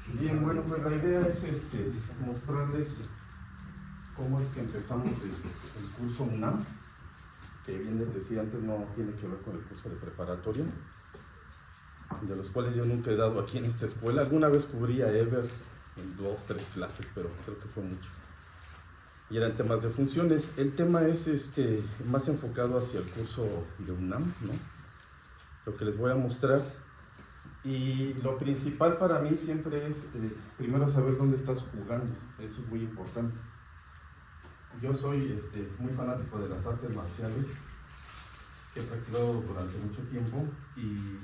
Bien, bueno, pues la idea es mostrarles cómo es que empezamos el curso UNAM, que bien les decía antes no tiene que ver con el curso de preparatoria, de los cuales yo nunca he dado aquí en esta escuela. Alguna vez cubrí a Ever en 2, 3 clases, pero creo que fue mucho. Y eran temas de funciones. El tema es más enfocado hacia el curso de UNAM, ¿no? Lo que les voy a mostrar. Y lo principal para mí siempre es, primero saber dónde estás jugando. Eso es muy importante. Yo soy muy fanático de las artes marciales, que he practicado durante mucho tiempo, y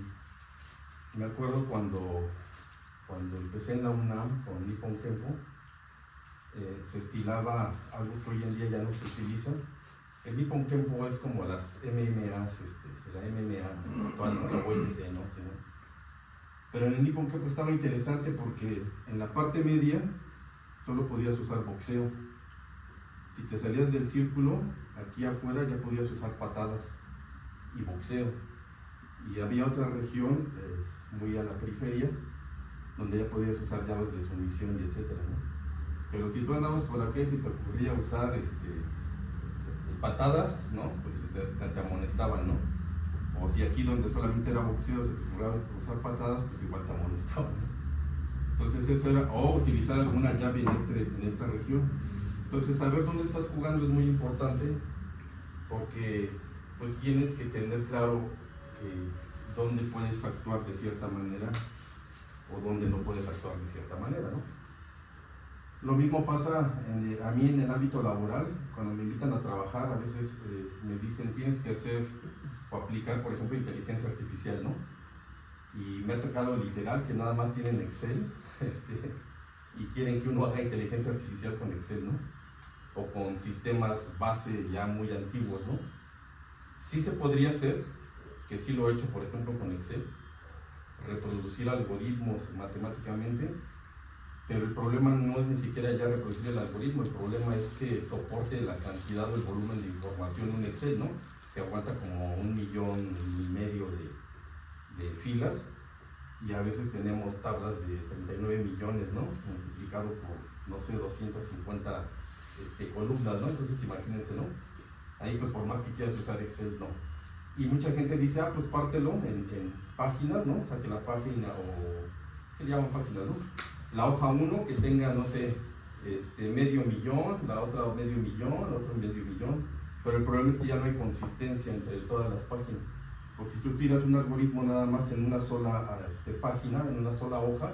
me acuerdo cuando empecé en la UNAM con Nippon Kempo, se estilaba algo que hoy en día ya no se utiliza. El Nippon Kempo es como las MMAs, la MMA actual, ¿no? La UFC, ¿no? Sí, ¿no? Pero en el Nippon Kempo estaba interesante porque en la parte media solo podías usar boxeo. Si te salías del círculo, aquí afuera ya podías usar patadas y boxeo. Y había otra región muy a la periferia donde ya podías usar llaves de sumisión y etcétera, ¿no? Pero si tú andabas por acá y se te ocurría usar patadas, ¿no? Pues te amonestaban, ¿no? O si aquí donde solamente era boxeo se te ocurría usar patadas, pues igual te amonestaban, ¿no? Entonces eso era, o utilizar alguna llave en esta región. Entonces saber dónde estás jugando es muy importante, porque pues tienes que tener claro dónde puedes actuar de cierta manera o dónde no puedes actuar de cierta manera, ¿no? Lo mismo pasa a mí en el ámbito laboral. Cuando me invitan a trabajar, a veces me dicen tienes que hacer o aplicar, por ejemplo, inteligencia artificial, ¿no? Y me ha tocado literal que nada más tienen Excel y quieren que uno haga inteligencia artificial con Excel, ¿no? O con sistemas base ya muy antiguos, ¿no? Sí se podría hacer, que sí lo he hecho, por ejemplo, con Excel, reproducir algoritmos matemáticamente, pero el problema no es ni siquiera ya reproducir el algoritmo, el problema es que soporte la cantidad o el volumen de información en un Excel, ¿no? Que aguanta como 1,5 millones de filas, y a veces tenemos tablas de 39 millones, ¿no? Multiplicado por, no sé, 250 columnas, ¿no? Entonces imagínense, ¿no? Ahí pues por más que quieras usar Excel, no. Y mucha gente dice, pues pártelo en páginas, ¿no? O sea, que la página, o ¿qué le llaman páginas, no? La hoja 1 que tenga, no sé, medio millón, la otra medio millón, la otra medio millón, pero el problema es que ya no hay consistencia entre todas las páginas, porque si tú tiras un algoritmo nada más en una sola página, en una sola hoja,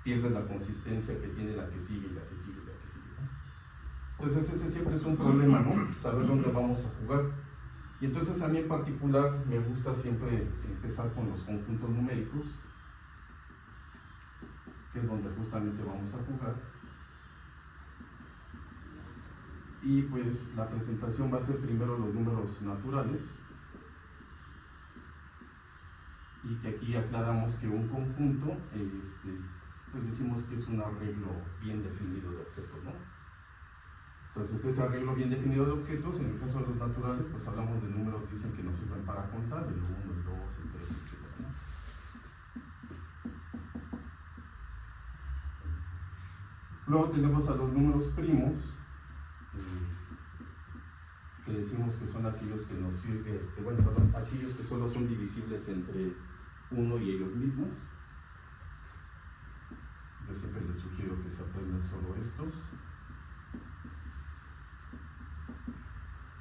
pierdes la consistencia que tiene la que sigue y la que sigue y la que sigue, ¿no? Entonces ese siempre es un problema, ¿no? Saber dónde vamos a jugar. Y entonces a mí en particular me gusta siempre empezar con los conjuntos numéricos, que es donde justamente vamos a jugar. Y pues la presentación va a ser primero los números naturales, y que aquí aclaramos que un conjunto, pues decimos que es un arreglo bien definido de objetos, ¿no? Entonces ese arreglo bien definido de objetos, en el caso de los naturales, pues hablamos de números, dicen que nos sirven para contar, el 1, el 2, el 3, etc., ¿no? Luego tenemos a los números primos, que decimos que son aquellos que nos sirven, aquellos que solo son divisibles entre 1 y ellos mismos. Yo siempre les sugiero que se aprendan solo estos.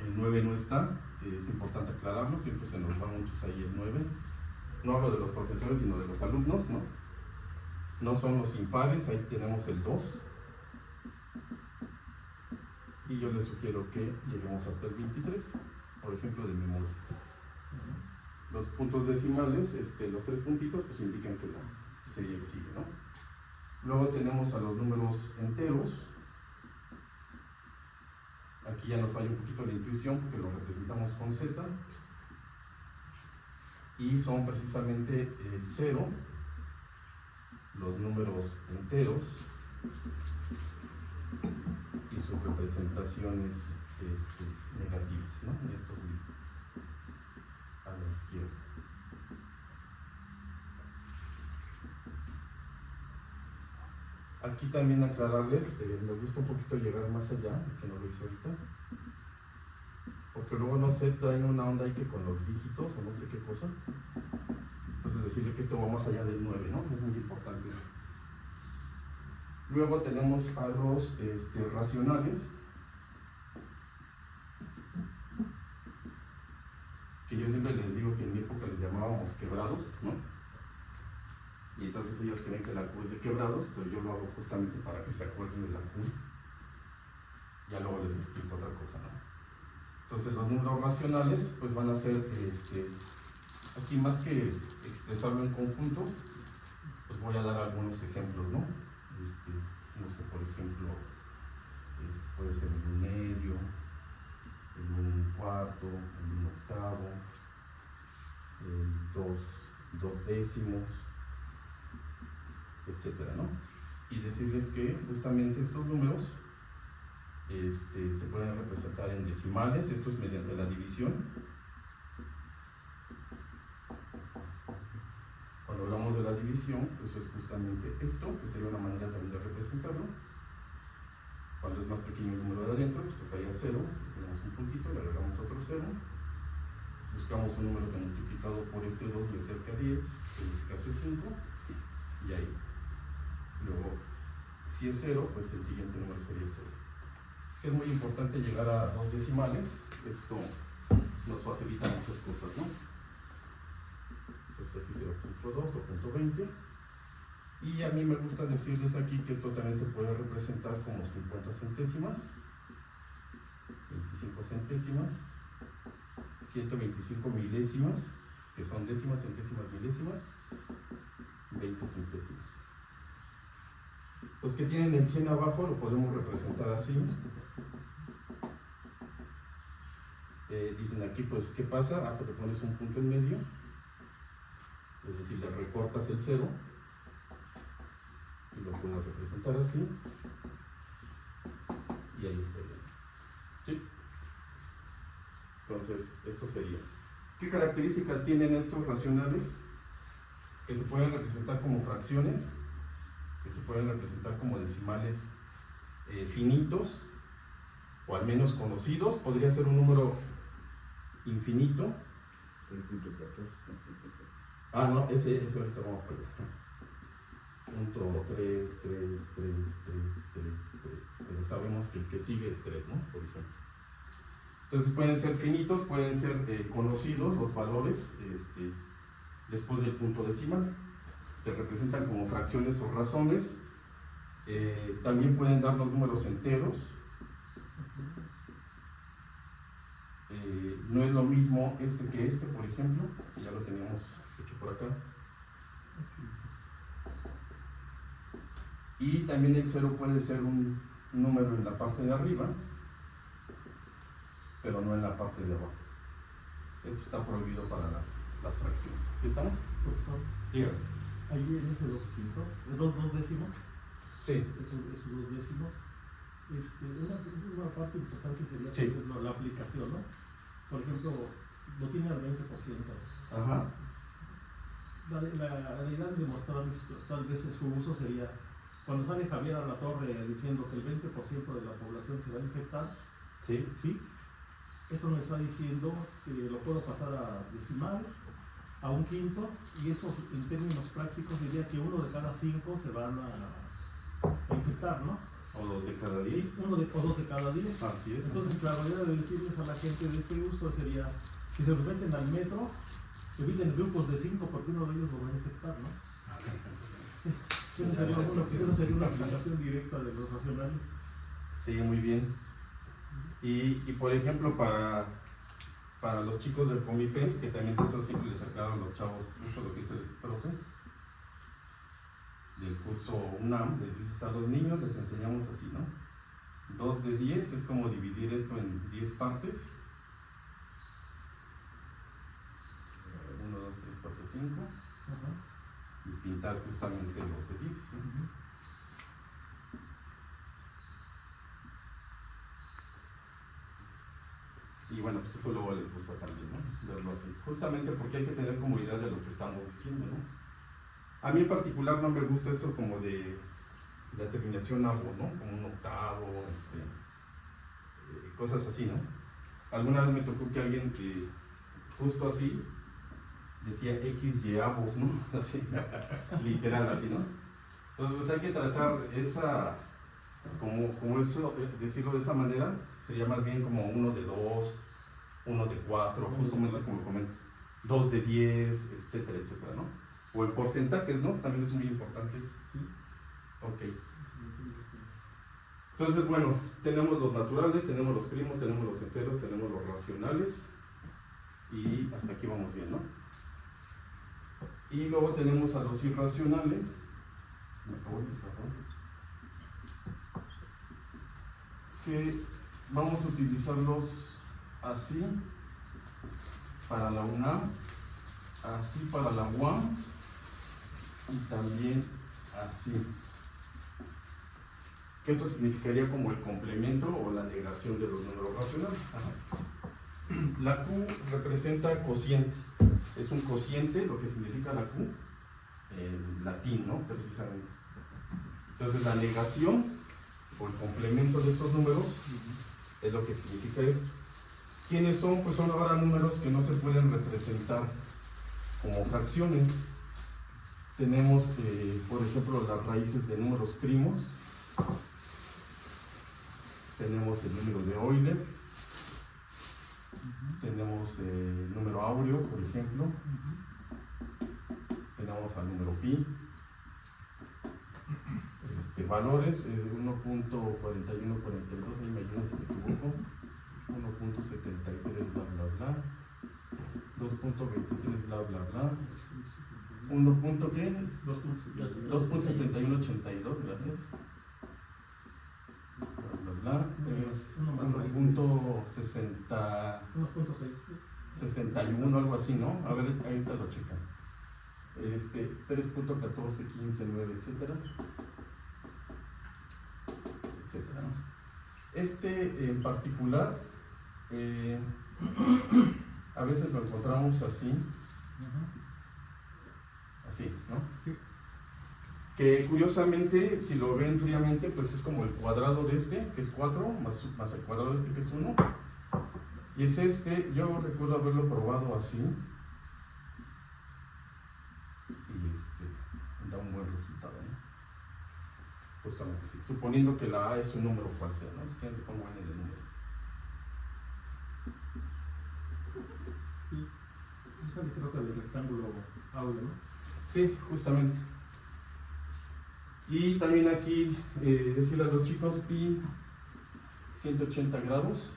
El 9 no está, es importante aclararlo, siempre se nos va muchos ahí el 9. No hablo de los profesores, sino de los alumnos, ¿no? No son los impares, ahí tenemos el 2. Y yo les sugiero que lleguemos hasta el 23, por ejemplo, de memoria. Los puntos decimales, los 3 puntitos, pues indican que la serie sigue, ¿no? Luego tenemos a los números enteros. Aquí ya nos falla un poquito la intuición porque lo representamos con Z. Y son precisamente el 0, los números enteros y sus representaciones negativas, ¿no? Estos mismos, a la izquierda. Aquí también aclararles, me gusta un poquito llegar más allá, que no lo hice ahorita, porque luego no sé, traen una onda ahí que con los dígitos o no sé qué cosa. Entonces decirle que esto va más allá del 9, ¿no? Es muy importante eso. Luego tenemos a los racionales, que yo siempre les digo que en mi época les llamábamos quebrados, ¿no? Y entonces ellos creen que la Q es de quebrados, pero yo lo hago justamente para que se acuerden de la Q. Ya luego les explico otra cosa, ¿no? Entonces los números racionales pues van a ser, aquí más que expresarlo en conjunto, pues voy a dar algunos ejemplos, ¿no? No sé, por ejemplo, puede ser el 1/2, el 1/4, el 1/8, el 2 décimos, etcétera, ¿no? Y decirles que justamente estos números se pueden representar en decimales, esto es mediante la división. Cuando hablamos de la división, pues es justamente esto, que sería una manera también de representarlo. Cuando es más pequeño el número de adentro, pues tocaría 0, tenemos un puntito, le agregamos otro 0, buscamos un número que multiplicado por este 2 le acerca a 10, en este caso es 5, y ahí. Luego, si es 0, pues el siguiente número sería 0. Es muy importante llegar a 2 decimales, esto nos facilita muchas cosas, ¿no? Entonces aquí será punto 2 o punto 20. Y a mí me gusta decirles aquí que esto también se puede representar como 50 centésimas, 25 centésimas, 125 milésimas, que son décimas, centésimas, milésimas, 20 centésimas. Los que tienen el 100 abajo lo podemos representar así. Dicen aquí, pues, ¿qué pasa? Ah, pues le pones un punto en medio, es decir, le recortas el 0 y lo puedo representar así, y ahí está bien. ¿Sí? Entonces, esto sería. ¿Qué características tienen estos racionales? Que se pueden representar como fracciones, que se pueden representar como decimales finitos, o al menos conocidos. Podría ser un número infinito. 3.14. Ah, no, ese ahorita vamos a ver. Punto 3, 3, 3, 3, 3, 3. Pero sabemos que el que sigue es 3, ¿no? Por ejemplo. Entonces pueden ser finitos, pueden ser conocidos los valores después del punto decimal. Se representan como fracciones o razones. También pueden darnos números enteros. No es lo mismo que por ejemplo, ya lo teníamos hecho por acá. Y también el 0 puede ser un número en la parte de arriba, pero no en la parte de abajo. Esto está prohibido para las fracciones. ¿Sí estamos? Profesor, Dígame. ahí en ese 2 quintos, dos décimos, Sí. esos 2 décimos, una parte importante sería, Sí. por ejemplo, la aplicación, ¿no? Por ejemplo, lo tiene al 20%. Ajá. La idea de demostrarles tal vez su uso sería, cuando sale Javier a la torre diciendo que el 20% de la población se va a infectar, Sí. ¿sí? Esto me está diciendo que lo puedo pasar a decimal, a un quinto, y eso en términos prácticos diría que 1 de cada 5 se van a infectar, ¿no? O 2 de cada 10. Sí, o 2 de cada 10. Así es. Entonces la manera de decirles a la gente de este uso sería, si se los meten al metro, eviten grupos de 5 porque uno de ellos lo va a infectar, ¿no? Esa sería una aplicación directa de los racionales. Sí, muy bien. Y por ejemplo, para los chicos del Comipems, que también de eso siempre les sacaron los chavos, justo lo que dice el profe, del curso UNAM, les dices a los niños, les enseñamos así, ¿no? 2 de 10 es como dividir esto en 10 partes. 1, 2, 3, 4, 5. Y pintar justamente los de 10, ¿no? Y bueno, pues eso luego les gusta también, ¿no? Verlo así. Justamente porque hay que tener como idea de lo que estamos diciendo, ¿no? A mí en particular no me gusta eso como de la terminación avo, ¿no? Como un octavo, cosas así, ¿no? Alguna vez me tocó que alguien que justo así decía X y avos, ¿no? Así, literal así, ¿no? Entonces pues hay que tratar esa, como eso, decirlo de esa manera, sería más bien como 1 de 2, 1 de 4, justamente como comento, 2 de 10, etcétera, etcétera, ¿no? O en porcentajes, ¿no? También es muy importante eso. Sí. Ok. Entonces, bueno, tenemos los naturales, tenemos los primos, tenemos los enteros, tenemos los racionales y hasta aquí vamos bien, ¿no? Y luego tenemos a los irracionales. Me acabo de cerrar. Que vamos a utilizarlos así para la UNAM, así para la UAM y también así. Que eso significaría como el complemento o la negación de los números racionales. La Q representa cociente, es un cociente, lo que significa la Q en latín, ¿no? Precisamente. Entonces la negación o el complemento de estos números es lo que significa esto. ¿Quiénes son? Pues son ahora números que no se pueden representar como fracciones. Tenemos, por ejemplo, las raíces de números primos. Tenemos el número de Euler, tenemos el número áureo, por ejemplo, tenemos al número pi, valores 1.4142, ahí me ayudan si me equivoco, 1.73 bla bla bla, 2.23 bla bla bla, 2.7182, gracias. Es 1.61, algo así, ¿no? A ver, ahorita lo checan. 3.14, 15, 9, etcétera. Etcétera, ¿no? En particular, a veces lo encontramos así. Así, ¿no? Sí. Que curiosamente, si lo ven fríamente, pues es como el cuadrado de que es 4, más el cuadrado de que es 1. Y es yo recuerdo haberlo probado así. Y da un buen resultado, ¿no? Justamente sí. Suponiendo que la A es un número cual sea, ¿no? Es que le pongo N de número. Sí. Eso sale creo que del rectángulo áureo, ¿no? Sí, justamente. Y también aquí decirle a los chicos pi 180 grados,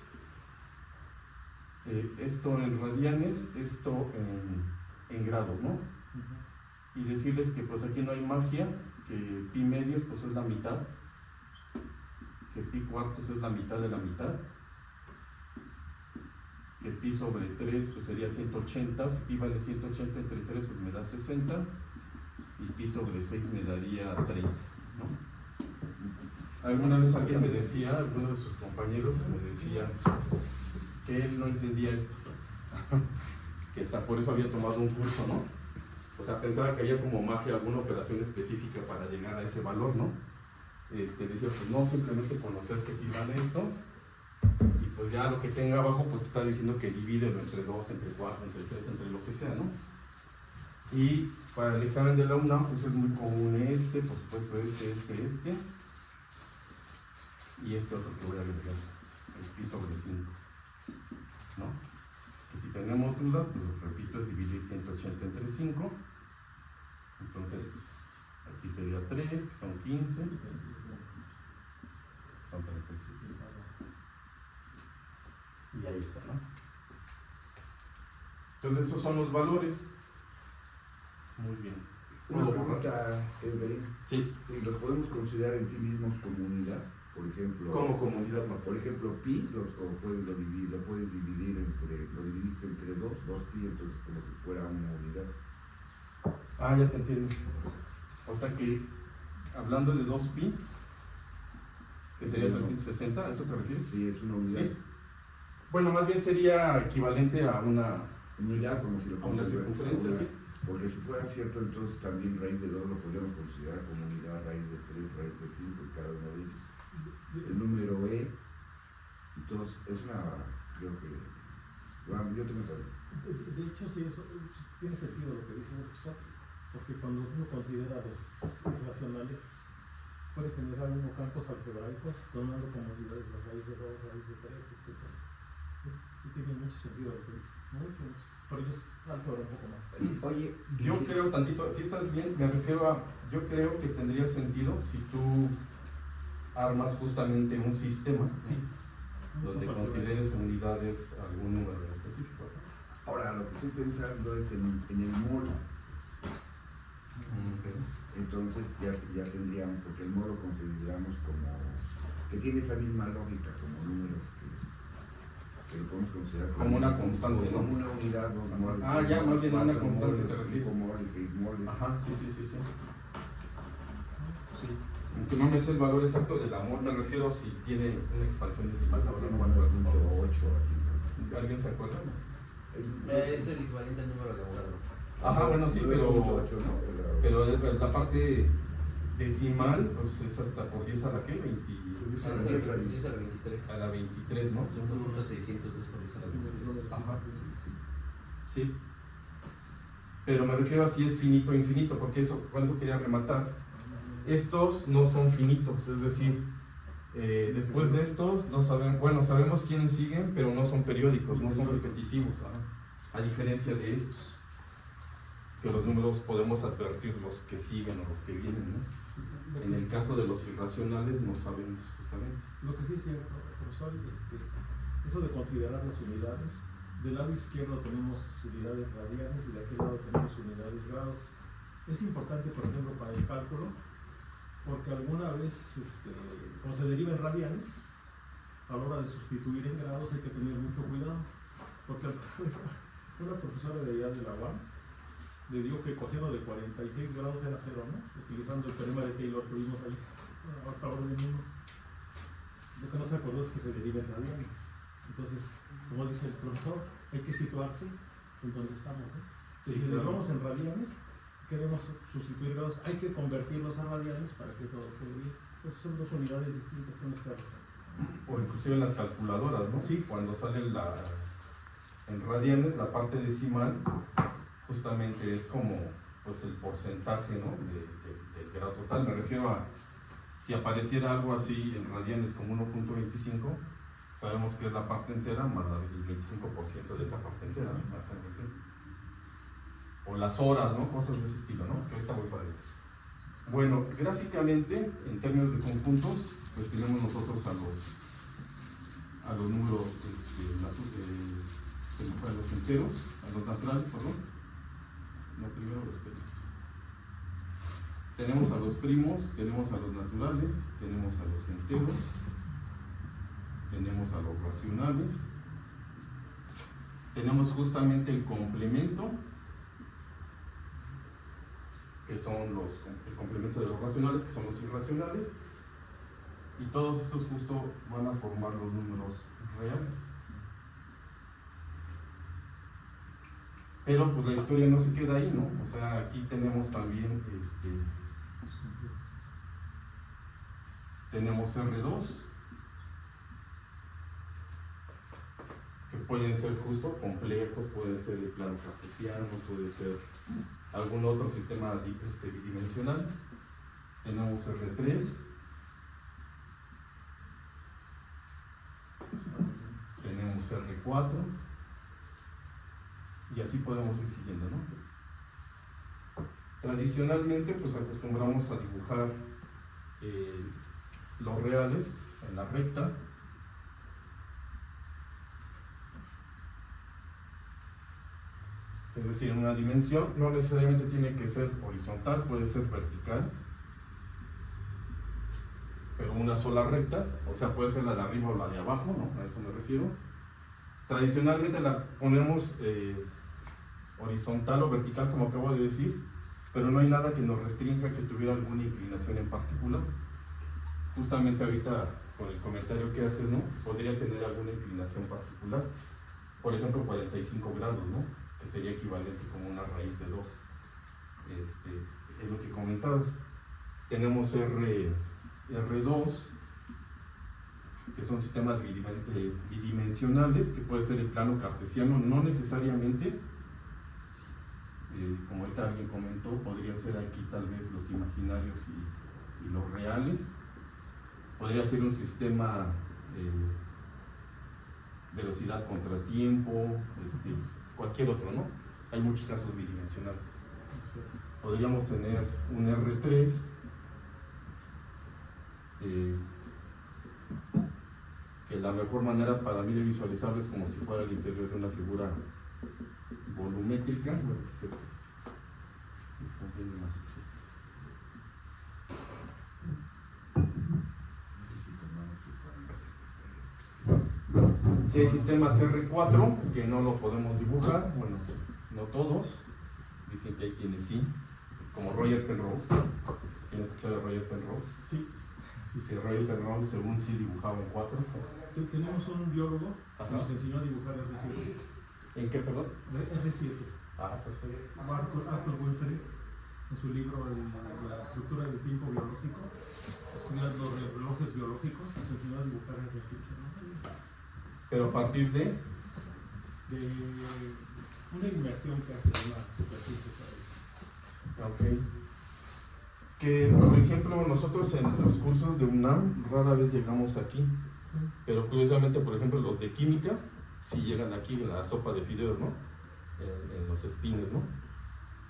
esto en radianes, esto en grados, ¿no? Y decirles que pues aquí no hay magia, que pi medios pues es la mitad, que pi cuartos es la mitad de la mitad, que pi sobre 3 pues sería 180, si pi vale 180 entre 3 pues me da 60, y pi sobre 6 me daría 30, ¿no? Alguna vez alguien me decía, alguno de sus compañeros me decía que él no entendía esto, que hasta por eso había tomado un curso, ¿no? O sea, pensaba que había como magia, alguna operación específica para llegar a ese valor, ¿no? Decía, pues no, simplemente conocer que pi vale esto, y pues ya lo que tenga abajo pues está diciendo que divídelo entre 2, entre 4, entre 3, entre lo que sea, ¿no? Y para el examen de la UNAM pues es muy común por supuesto y otro que voy a agregar, el pi sobre 5, ¿no? Que si tenemos dudas, pues repito, es dividir 180 entre 5, entonces aquí sería 3, que son 15, son 36. Y ahí está, ¿no? Entonces esos son los valores. Muy bien. Una pregunta, Evelyn. Sí. ¿Los podemos considerar en sí mismos como unidad? Por ejemplo, como comunidad, no. Por ejemplo, pi lo puedes dividir entre 2 pi, entonces como si fuera una unidad. Ah, ya te entiendo. O sea que, hablando de 2 pi, que sería 360, ¿a eso te refieres? Sí, es una unidad. Sí. Bueno, más bien sería equivalente a una unidad, como si lo a una circunferencia, sí. Porque si fuera cierto, entonces también raíz de 2 lo podríamos considerar como unidad, raíz de 3, raíz de 5. en cada uno de ellos. El número E, y todos, es una, creo que, bueno, yo tengo esa. De hecho, sí, eso tiene sentido lo que dice el profesor, porque cuando uno considera los irracionales, puede generar uno campos algebraicos tomando como unidades la raíz de 2, raíz de 3, etc. Y tiene mucho sentido lo que dice, mucho. Por ello es álgebra un poco más. Oye, Yo creo tantito, si estás bien, me refiero a, yo creo que tendría sentido si tú armas justamente un sistema, ¿no? Sí. Donde consideres unidades algún número en específico. ahora lo que estoy pensando es en el molo. Entonces ya tendríamos, porque el molo consideramos como, que tiene esa misma lógica como números que lo podemos considerar Como una constante, ¿no? Como una unidad normal. Ah, ya, más bien una constante te refieres. 5 moles, 6 moles. Ajá, sí. Sí. Aunque no me sé el valor exacto del amor, me refiero si tiene una expansión decimal. Tiene 1.8. ¿Alguien se acuerda? Es el equivalente al número elaborado. Ajá, bueno, sí, 9.8, ¿no? pero la parte decimal, pues es hasta por 10 a la que, 20, A la 23. a la 23, ¿no? 1.602 por eso. Ajá. Sí. Pero me refiero a si es finito o infinito, porque eso, con eso quería rematar. Estos no son finitos, es decir, después de estos, no saben, bueno, sabemos quiénes siguen, pero no son periódicos, no son repetitivos, a diferencia de estos, que los números podemos advertir los que siguen o los que vienen, ¿no? En el caso de los irracionales no sabemos justamente. Lo que sí es cierto, profesor, eso de considerar las unidades, del lado izquierdo tenemos unidades radianes y de aquel lado tenemos unidades grados. Es importante, por ejemplo, para el cálculo, porque alguna vez, como se deriva en radianes, a la hora de sustituir en grados hay que tener mucho cuidado, porque una profesora de allá de la UAM le dio que coseno de 46 grados era 0, ¿no? Utilizando el teorema de Taylor que vimos ahí, hasta ahora de mismo. Lo que no se acordó es que se deriva en radianes. Entonces, como dice el profesor, hay que situarse en donde estamos, ¿no? Sí, si claro. derivamos en radianes, queremos sustituir grados, hay que convertirlos a radianes para que todo quede bien. Entonces son dos unidades distintas en este orden. O inclusive en las calculadoras, ¿no? Sí. Cuando sale en radianes, la parte decimal justamente es como pues el porcentaje, ¿no? del grado total. Me refiero a si apareciera algo así en radianes como 1.25, sabemos que es la parte entera más el 25% de esa parte entera, ¿no? Más el 25. O las horas, ¿no? Cosas de ese estilo, ¿no? Que ahorita voy para ellos. Bueno, gráficamente, en términos de conjuntos, pues tenemos nosotros a los números, a los enteros, a los naturales, perdón. No, primero los primos. Tenemos a los primos, tenemos a los naturales, tenemos a los enteros, tenemos a los racionales, tenemos justamente el complemento, que son el complemento de los racionales, que son los irracionales, y todos estos justo van a formar los números reales. Pero pues la historia no se queda ahí, ¿no? O sea, aquí tenemos también tenemos R2, que pueden ser justo complejos, puede ser el plano cartesiano, puede ser algún otro sistema bidimensional. Tenemos R3, tenemos R4, y así podemos ir siguiendo, ¿no? Tradicionalmente pues acostumbramos a dibujar los reales en la recta, es decir, en una dimensión. No necesariamente tiene que ser horizontal, puede ser vertical, pero una sola recta, o sea, puede ser la de arriba o la de abajo, ¿no? A eso me refiero. Tradicionalmente la ponemos horizontal o vertical, como acabo de decir, pero no hay nada que nos restrinja que tuviera alguna inclinación en particular. Justamente ahorita, con el comentario que haces, ¿no? Podría tener alguna inclinación particular, por ejemplo 45 grados, ¿no? Que sería equivalente como una raíz de 2. Es lo que comentabas. Tenemos R2, que son sistemas bidimensionales, que puede ser el plano cartesiano, no necesariamente, como ahorita alguien comentó, podría ser aquí tal vez los imaginarios y los reales, podría ser un sistema velocidad contra tiempo, cualquier otro, ¿no? Hay muchos casos bidimensionales. Podríamos tener un R3 que la mejor manera para mí de visualizarlo es como si fuera el interior de una figura volumétrica. Si hay sistemas R4 que no lo podemos dibujar, bueno, no todos, dicen que hay quienes sí, como Roger Penrose. ¿Quién ha escuchado de Roger Penrose? Sí. Sí, Roger Penrose según sí dibujaba en 4. Tenemos un biólogo Ajá. que nos enseñó a dibujar R7. ¿En qué, perdón? R7. Ah, perfecto. Arthur Winfrey, en su libro La estructura del tiempo biológico, estudiando los relojes biológicos, nos enseñó a dibujar R7, ¿no? Pero a partir de una inmersión que hace en una superficie, ¿sabes? Ok. Que, por ejemplo, nosotros en los cursos de UNAM rara vez llegamos aquí, pero curiosamente, por ejemplo, los de química sí llegan aquí en la sopa de fideos, ¿no? En los espines, ¿no?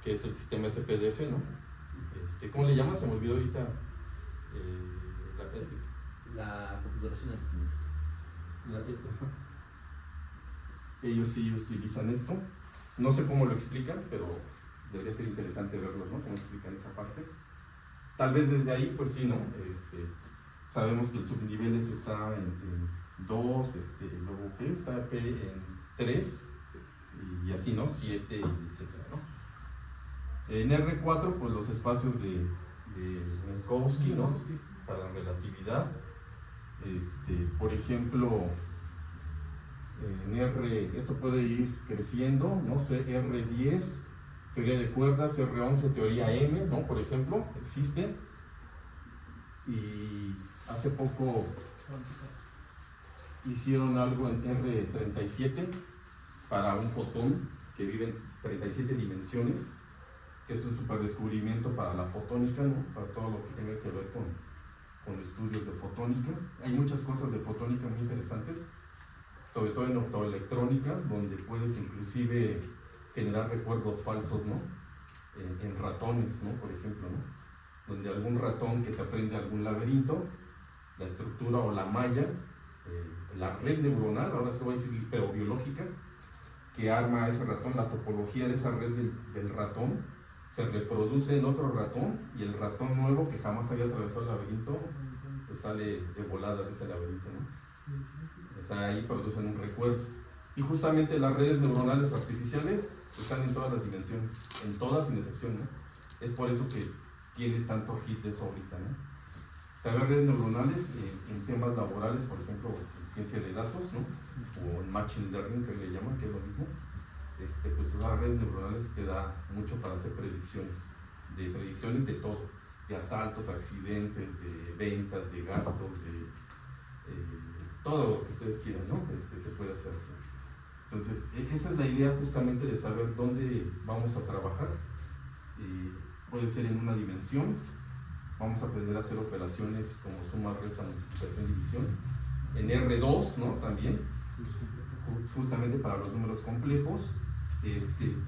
Que es el sistema SPDF, ¿no? ¿Cómo le llaman? Se me olvidó ahorita. La configuración arquitectónica. Ellos sí utilizan esto. No sé cómo lo explican, pero debería ser interesante verlos, ¿no? Cómo explican esa parte. Tal vez desde ahí, pues sí, ¿no? Sabemos que el subniveles está en 2, luego ¿qué? Está P en 3, y así, ¿no? 7, etcétera, ¿no? En R4, pues los espacios de Minkowski, ¿no? Para relatividad. Por ejemplo, en R, esto puede ir creciendo, no sé, R10, teoría de cuerdas, R11, teoría M, ¿no? Por ejemplo, existe. Y hace poco hicieron algo en R37 para un fotón que vive en 37 dimensiones, que es un superdescubrimiento para la fotónica, ¿no? Para todo lo que tenga que ver con estudios de fotónica. Hay muchas cosas de fotónica muy interesantes, sobre todo en optoelectrónica, donde puedes inclusive generar recuerdos falsos, ¿no? En ratones, ¿no? Por ejemplo, ¿no? Donde algún ratón que se aprende algún laberinto, la estructura o la malla, la red neuronal, ahora se voy a decir, pero biológica, que arma a ese ratón, la topología de esa red del ratón, se reproduce en otro ratón, y el ratón nuevo que jamás había atravesado el laberinto, se sale de volada de ese laberinto, ¿no? O sea, ahí producen un recuerdo. Y justamente las redes neuronales artificiales están en todas las dimensiones, en todas sin excepción, ¿no? Es por eso que tiene tanto hit de eso ahorita, ¿no? También redes neuronales en temas laborales, por ejemplo, en ciencia de datos, ¿no? O en machine learning, que le llaman, que es lo mismo. Pues las redes neuronales te da mucho para hacer predicciones de todo, de asaltos, accidentes, de ventas, de gastos, de todo lo que ustedes quieran, ¿no? Se puede hacer así. Entonces, esa es la idea justamente de saber dónde vamos a trabajar. Puede ser en una dimensión, vamos a aprender a hacer operaciones como suma, resta, multiplicación, división. En R2, ¿no? También, justamente para los números complejos,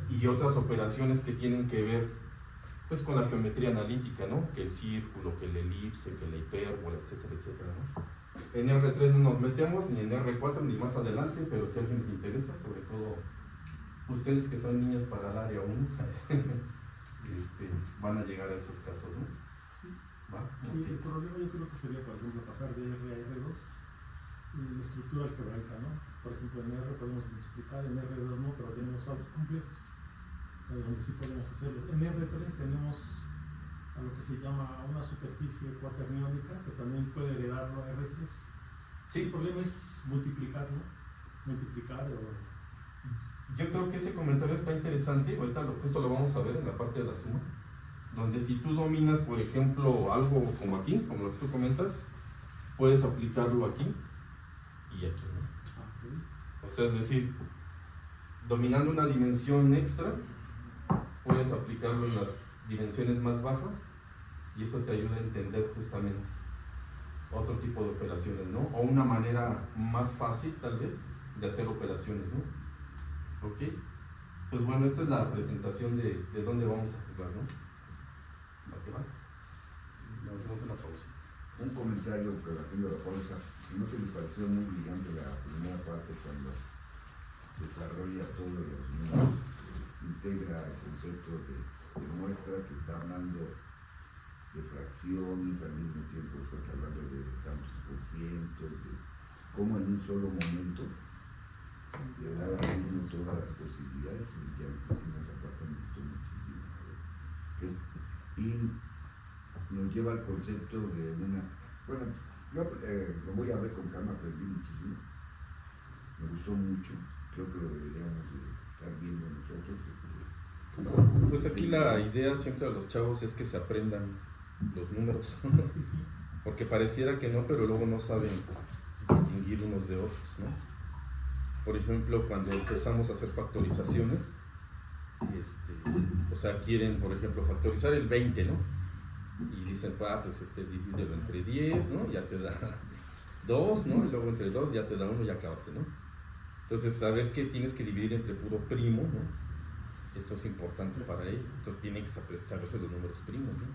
y otras operaciones que tienen que ver pues con la geometría analítica, ¿no? Que el círculo, que el elipse, que la hipérbola, etcétera, etcétera, ¿no? En R3 no nos metemos, ni en R4 ni más adelante, pero si a alguien les interesa, sobre todo ustedes que son niñas para el área 1, van a llegar a esos casos, ¿no? ¿Va? Sí, Okay. el problema yo creo que sería, por ejemplo, pasar de R a R2 la estructura algebraica, ¿no? Por ejemplo, en R podemos multiplicar, en R2 no, pero tenemos datos complejos, donde sí podemos hacerlo. En R3 tenemos a lo que se llama una superficie cuaterniónica, que también puede heredarlo a R3. Sí. El problema es multiplicar, ¿no? Multiplicar o... Yo creo que ese comentario está interesante, ahorita justo lo vamos a ver en la parte de la suma, donde si tú dominas, por ejemplo, algo como aquí, como lo que tú comentas, puedes aplicarlo aquí y aquí, ¿no? O sea, es decir, dominando una dimensión extra, puedes aplicarlo en las dimensiones más bajas y eso te ayuda a entender justamente otro tipo de operaciones, ¿no? O una manera más fácil, tal vez, de hacer operaciones, ¿no? ¿Ok? Pues bueno, esta es la presentación de dónde vamos a jugar, ¿no? ¿Va que va? Nos hacemos una pausa. Un comentario haciendo la pausa. ¿No te les pareció muy brillante la primera parte cuando desarrolla todos los números, integra el concepto de muestra, que está hablando de fracciones, al mismo tiempo estás hablando de tantos por cientos, de cómo en un solo momento le da a uno todas las posibilidades? Brillantísima esa parte, me gustó muchísimo. Y nos lleva al concepto de una, bueno, yo lo voy a ver con calma, aprendí muchísimo, me gustó mucho, creo que lo deberíamos de estar viendo nosotros. Pues aquí la idea siempre a los chavos es que se aprendan los números, porque pareciera que no, pero luego no saben distinguir unos de otros, ¿no? Por ejemplo, cuando empezamos a hacer factorizaciones, o sea, quieren, por ejemplo, factorizar el 20, ¿no? Y dicen, pues divídelo entre 10, ¿no? Ya te da 2, ¿no? Y luego entre 2 ya te da 1 y ya acabaste, ¿no? Entonces, saber que tienes que dividir entre puro primo, ¿no? Eso es importante para ellos. Entonces, tienen que saberse los números primos, ¿no?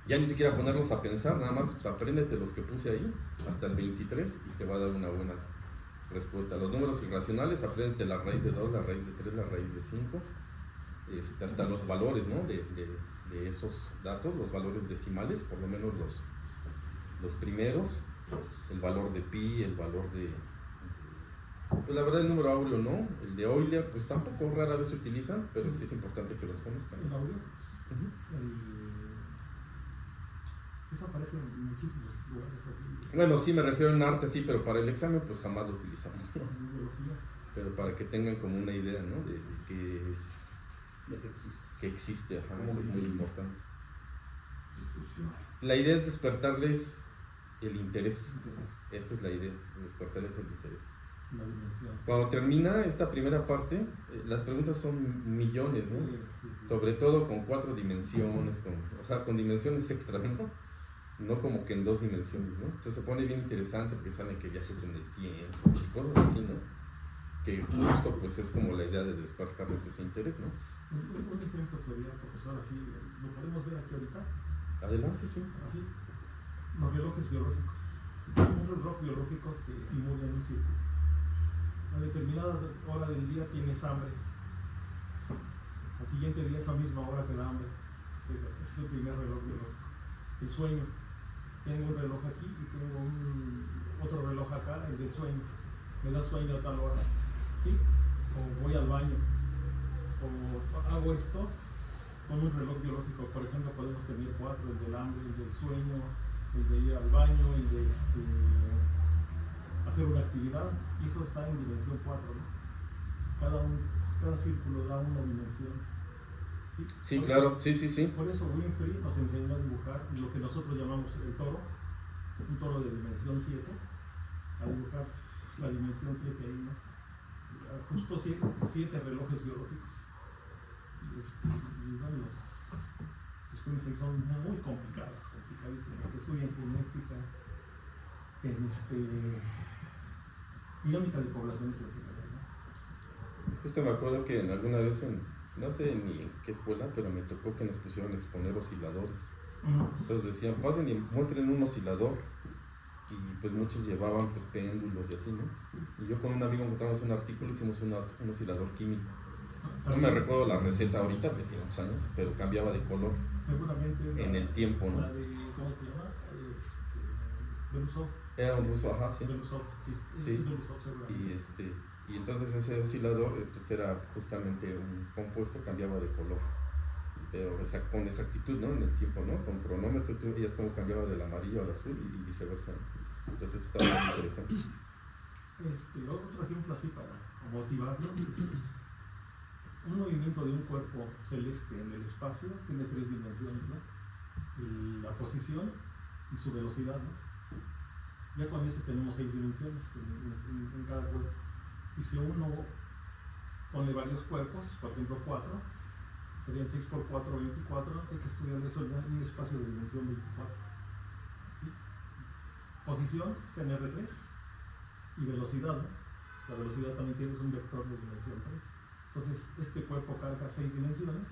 Ya ni siquiera ponerlos a pensar, nada más pues, apréndete los que puse ahí, hasta el 23, y te va a dar una buena respuesta. Los números irracionales, apréndete la raíz de 2, la raíz de 3, la raíz de 5, hasta los valores, ¿no? de esos datos, los valores decimales, por lo menos los primeros, el valor de pi, el valor de... Pues la verdad el número áureo no, el de Euler pues tampoco rara vez se utilizan, pero sí es importante que los conozcan. ¿El áureo? Eso aparece en muchísimos lugares así. Bueno, sí, me refiero en arte, sí, pero para el examen pues jamás lo utilizamos, ¿no? En biología. Pero para que tengan como una idea, ¿no? De que es... De que existe. Que existe, ajá, ¿Cómo eso es muy distingues? importante. Discusión. La idea es despertarles el interés. Esa es la idea, despertarles el interés. La dimensión. Cuando termina esta primera parte, las preguntas son millones, ¿no? Sí. Sobre todo con 4 dimensiones, o sea, con dimensiones extras, ¿no? No como que en 2 dimensiones, ¿no? Entonces se pone bien interesante porque saben que viajes en el tiempo y cosas así, ¿no? Que justo pues es como la idea de despertarles ese interés, ¿no? Un ejemplo sería, profesor, así, lo podemos ver aquí ahorita. Adelante, sí. Así, los relojes biológicos. Un reloj biológico se simula en un círculo. A determinada hora del día tienes hambre. Al siguiente día, esa misma hora te da hambre. Ese es el primer reloj biológico. El sueño. Tengo un reloj aquí y tengo otro reloj acá, el del sueño. Me da sueño a tal hora. ¿Sí? O voy al baño. O hago esto con un reloj biológico. Por ejemplo, podemos tener 4, el del hambre, el del sueño, el de ir al baño, el de hacer una actividad, y eso está en dimensión 4, ¿no? Cada círculo da una dimensión. ¿Sí? Sí, Por claro, eso, sí. Por eso Winfrey nos enseñó a dibujar lo que nosotros llamamos el toro, un toro de dimensión 7, a dibujar la dimensión 7 ahí, ¿no? Justo 7 relojes biológicos. Y bueno, las cuestiones ahí son muy complicadas, complicadísimas. Se estudia en genética, en dinámica de poblaciones en general, ¿no? Justo me acuerdo que en alguna vez, no sé ni en qué escuela, pero me tocó que nos pusieron a exponer osciladores. Entonces decían, pasen y muestren un oscilador. Y pues muchos llevaban pues péndulos y así, ¿no? Y yo con un amigo encontramos un artículo, hicimos un oscilador químico. No me recuerdo la receta ahorita, porque tiene unos años, pero cambiaba de color. Seguramente en el tiempo, ¿no? La de, ¿cómo se llama? Belousov. Era un ruso, ajá, sí. Belousov, sí. Sí. Belousov, seguramente. Y entonces ese oscilador era justamente un compuesto, cambiaba de color. Pero con exactitud, ¿no? En el tiempo, ¿no? Con cronómetro tú veías cómo cambiaba del amarillo al azul y viceversa. Entonces eso estaba muy interesante. Otro ejemplo así para motivarnos es un movimiento de un cuerpo celeste en el espacio tiene 3 dimensiones, ¿no? La posición y su velocidad, ¿no? Ya con eso tenemos 6 dimensiones en cada cuerpo. Y si uno pone varios cuerpos, por ejemplo 4, serían 6 por 4, 24, hay que estudiar eso en un espacio de dimensión 24. ¿Sí? Posición, que está en R3, y velocidad, ¿no? La velocidad también tiene un vector de dimensión 3. Entonces, este cuerpo carga 6 dimensiones,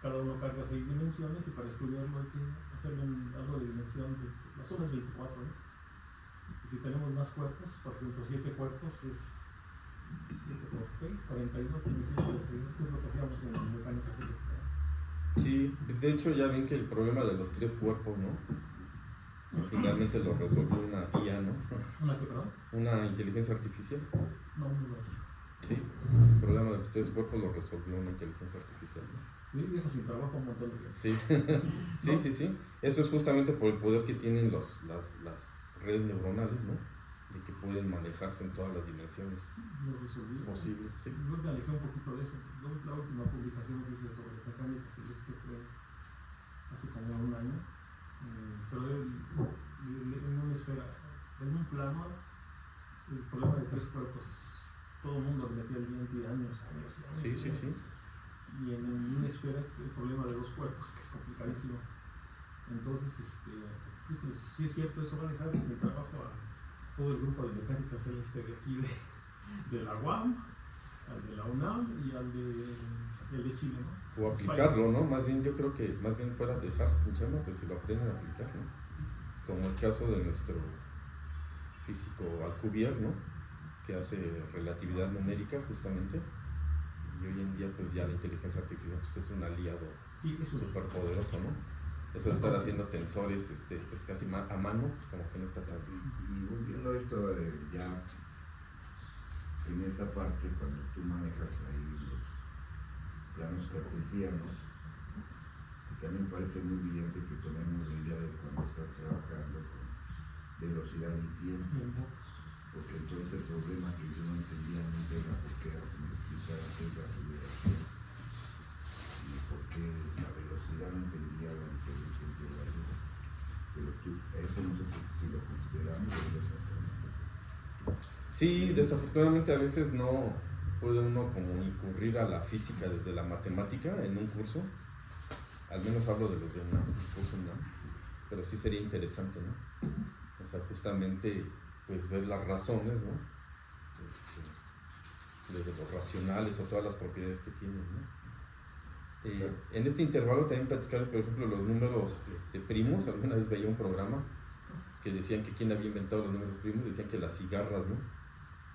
cada uno carga 6 dimensiones, y para estudiarlo hay que hacerlo en algo de dimensión, la suma es 24, ¿no? Y si tenemos más cuerpos, por ejemplo 7 cuerpos, es 7 por 6, 42, dimensión 42, que es lo que hacíamos en la mecánica celeste. Sí, de hecho ya ven que el problema de los 3 cuerpos, ¿no? Que finalmente lo resolvió una IA, ¿no? ¿Una que, perdón? Una inteligencia artificial. No, no. Sí, el problema de los 3 cuerpos lo resolvió una inteligencia artificial, ¿no? Yo dejo sin trabajo un montón de veces. Sí, sí, ¿No? sí. Eso es justamente por el poder que tienen las redes neuronales, ¿no? De que pueden manejarse en todas las dimensiones Sí, lo resolví. posibles. Sí. Yo me alejé un poquito de eso. La última publicación que hice sobre mecánica celeste fue hace como un año. Pero en una esfera, en un plano, el problema de 3 cuerpos, todo el mundo le metía el diente años. Sí. Y en una esfera es el problema de 2 cuerpos, que es complicadísimo. Entonces, pues, sí es cierto, eso va a dejar sin trabajo a todo el grupo de mecánica celeste de aquí de la UAM, al de la UNAM y al de Chile, ¿no? O aplicarlo, ¿no? Más bien yo creo que más bien fuera de dejar sin chamba, pues si lo aprenden a aplicar, ¿no? Como el caso de nuestro físico Alcubierre, ¿no? Que hace relatividad numérica justamente, y hoy en día pues ya la inteligencia artificial pues, es un aliado súper poderoso, ¿no? Eso de estar haciendo tensores pues casi a mano, pues como que no está tan... Y volviendo a esto, ya en esta parte, cuando tú manejas ahí los planos cartesianos, también parece muy evidente que tenemos la idea de cuando estás trabajando con velocidad y tiempo, porque entonces el problema que yo no entendía nunca era por qué hacen explicar aquella aceleración y por qué la velocidad no entendía la diferencia entre las dos. Pero tú, eso no sé si lo consideramos o no. Sí, desafortunadamente a veces no puede uno como incurrir a la física desde la matemática en un curso, al menos hablo de los de un curso, ¿no? Pero sí sería interesante, ¿no? O sea, justamente pues ver las razones, ¿no? Desde los racionales o todas las propiedades que tienen, ¿no? En este intervalo también platicarles, por ejemplo, los números primos. Alguna vez veía un programa que decían que quién había inventado los números primos, decían que las cigarras, ¿no?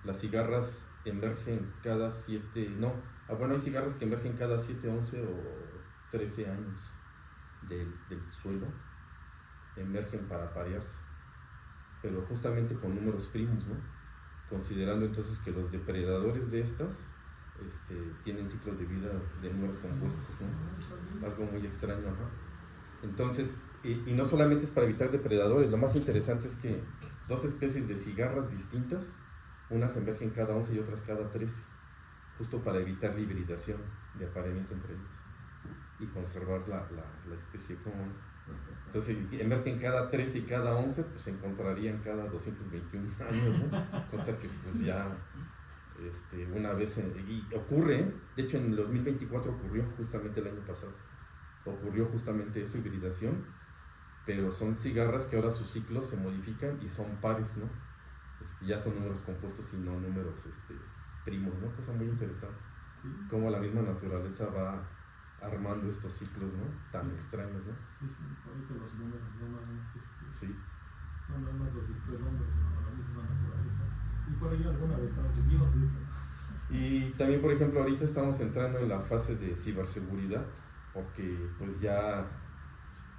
Las cigarras emergen cada 7, no, bueno, hay cigarras que emergen cada 7, 11 o 13 años del suelo, emergen para aparearse, pero justamente con números primos, ¿no? Considerando entonces que los depredadores de estas tienen ciclos de vida de números compuestos, ¿no? Algo muy extraño, ¿no? Entonces, y no solamente es para evitar depredadores, lo más interesante es que 2 especies de cigarras distintas, unas emergen cada 11 y otras cada 13, justo para evitar la hibridación de apareamiento entre ellas y conservar la especie común. Entonces, emergen cada 13 y cada 11, pues se encontrarían cada 221 años, ¿no? Cosa que pues ya una vez, y ocurre, de hecho en el 2024 ocurrió justamente el año pasado, ocurrió justamente eso, hibridación, pero son cigarras que ahora sus ciclos se modifican y son pares, ¿no? Ya son números compuestos y no números primos, ¿no? Cosa muy interesante, cómo la misma naturaleza va armando estos ciclos, ¿no? Tan extraños, ¿no? Sí, ahorita los números no más, sí. No nada más los dictó el hombre, sino la misma naturaleza. Y por ahí alguna vez, yo no sé. Y también, por ejemplo, ahorita estamos entrando en la fase de ciberseguridad, porque pues ya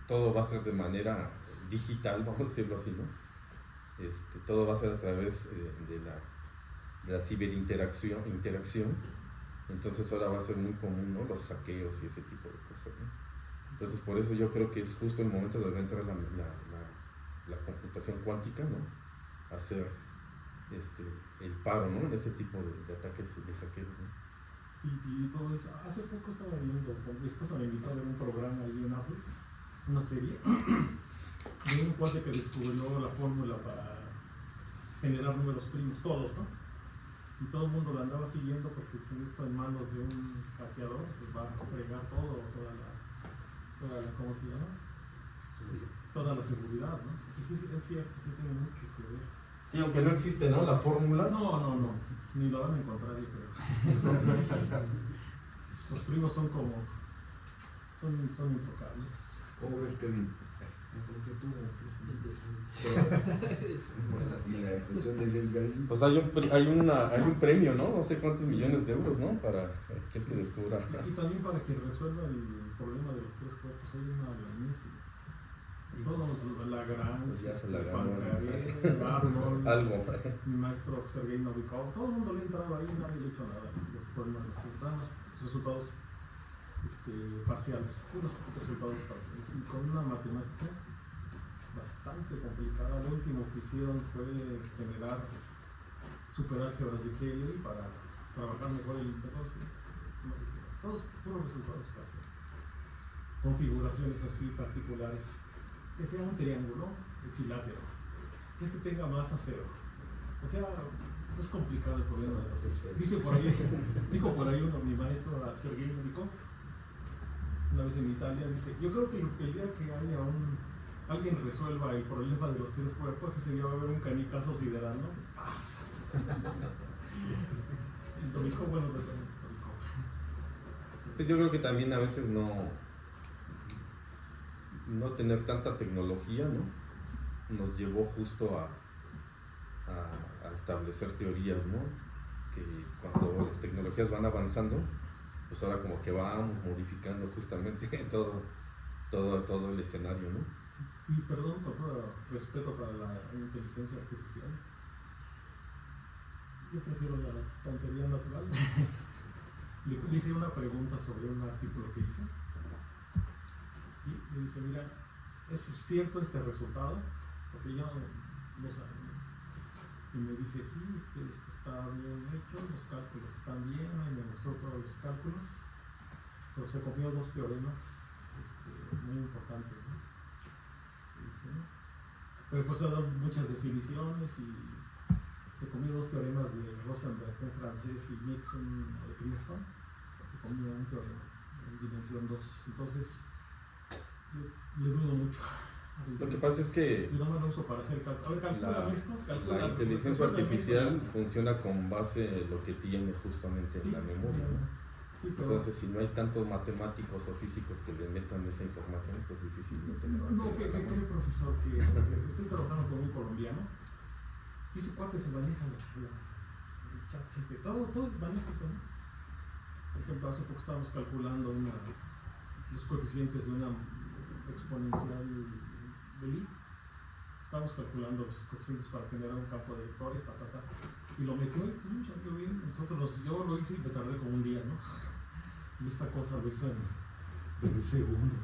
todo va a ser de manera digital, vamos a decirlo así, ¿no? Todo va a ser a través de la ciberinteracción, entonces ahora va a ser muy común, ¿no? Los hackeos y ese tipo de cosas, ¿no? Entonces por eso yo creo que es justo el momento de entrar la computación cuántica, ¿no? Hacer el paro, ¿no? En ese tipo de ataques de hackeos, ¿no? Sí, y todo eso. Hace poco estaba viendo, con mi esposa me invitó a ver un programa ahí en Apple, una serie, de un cuate que descubrió la fórmula para generar números primos, todos, ¿no? Y todo el mundo lo andaba siguiendo porque si esto en manos de un hackeador, pues va a fregar todo, toda la ¿cómo se llama? Toda la seguridad, ¿no? Y sí, es cierto, sí tiene mucho que ver. Sí, aunque no existe, ¿no? La fórmula. No, ni lo van a encontrar, yo creo. Los primos son intocables. ¿Cómo ves, Kevin? Y la expresión de Les Garín. Pues hay un premio, ¿no? No sé cuántos millones de euros, ¿no? Para aquel que descubra. Y también para quien resuelva el problema de los tres cuerpos, hay una buenísima. Todos, Lagrange, Ya se la ganó. Poincaré, Arnold, Algo. mi maestro Sergei Novikov, todo el mundo le ha entrado ahí, nadie le ha hecho nada. Los problemas, los resultados parciales, puros resultados parciales. Y con una matemática bastante complicada. Lo último que hicieron fue superar álgebras de Cayley para trabajar mejor el negocio. Todos puros resultados parciales. Configuraciones así particulares. Que sea un triángulo equilátero, que tenga masa cero. O sea, es complicado el problema de los tres. Dijo por ahí mi maestro Sergei Novikov, una vez en Italia, dice, yo creo que el día que haya alguien resuelva el problema de los tres cuerpos, ese día va a haber un canicazo sideral, ¿no? Novikov, bueno, pues Novikov. Pues yo creo que también a veces no tener tanta tecnología, ¿no? Nos llevó justo a establecer teorías, ¿no? Que cuando las tecnologías van avanzando, pues ahora como que vamos modificando justamente todo el escenario, ¿no? Y perdón, con todo respeto para la inteligencia artificial, yo prefiero la tontería natural. Le hice una pregunta sobre un artículo que hice. ¿Sí? Le dice, mira, ¿es cierto este resultado? Porque yo no sabía. Y me dice, sí, esto está bien hecho, los cálculos están bien, y me mostró todos los cálculos, pero se comió dos teoremas muy importantes, ¿no? Dice, ¿no? Pero pues ha dado muchas definiciones y se comió dos teoremas de Rosenberg en francés y Nixon de Princeton. Se comió un teorema en dimensión 2. Entonces, le dudo mucho. Lo que pasa es que yo no lo uso para hacer cálculo. la inteligencia artificial funciona con base en lo que tiene justamente en la memoria, ¿no? Sí, pero entonces, si no hay tantos matemáticos o físicos que le metan esa información, pues difícilmente le va a no, ¿qué entender, cree, profesor? Que estoy trabajando con un colombiano y ese cuate se maneja el chat siempre, todo maneja eso, ¿no? Por ejemplo, hace poco estábamos calculando los coeficientes de una exponencial de Lie. Estábamos calculando los coeficientes para generar un campo de vectores, y lo metió y salió bien. Yo lo hice y me tardé como un día, ¿no? Y esta cosa lo hizo en segundos.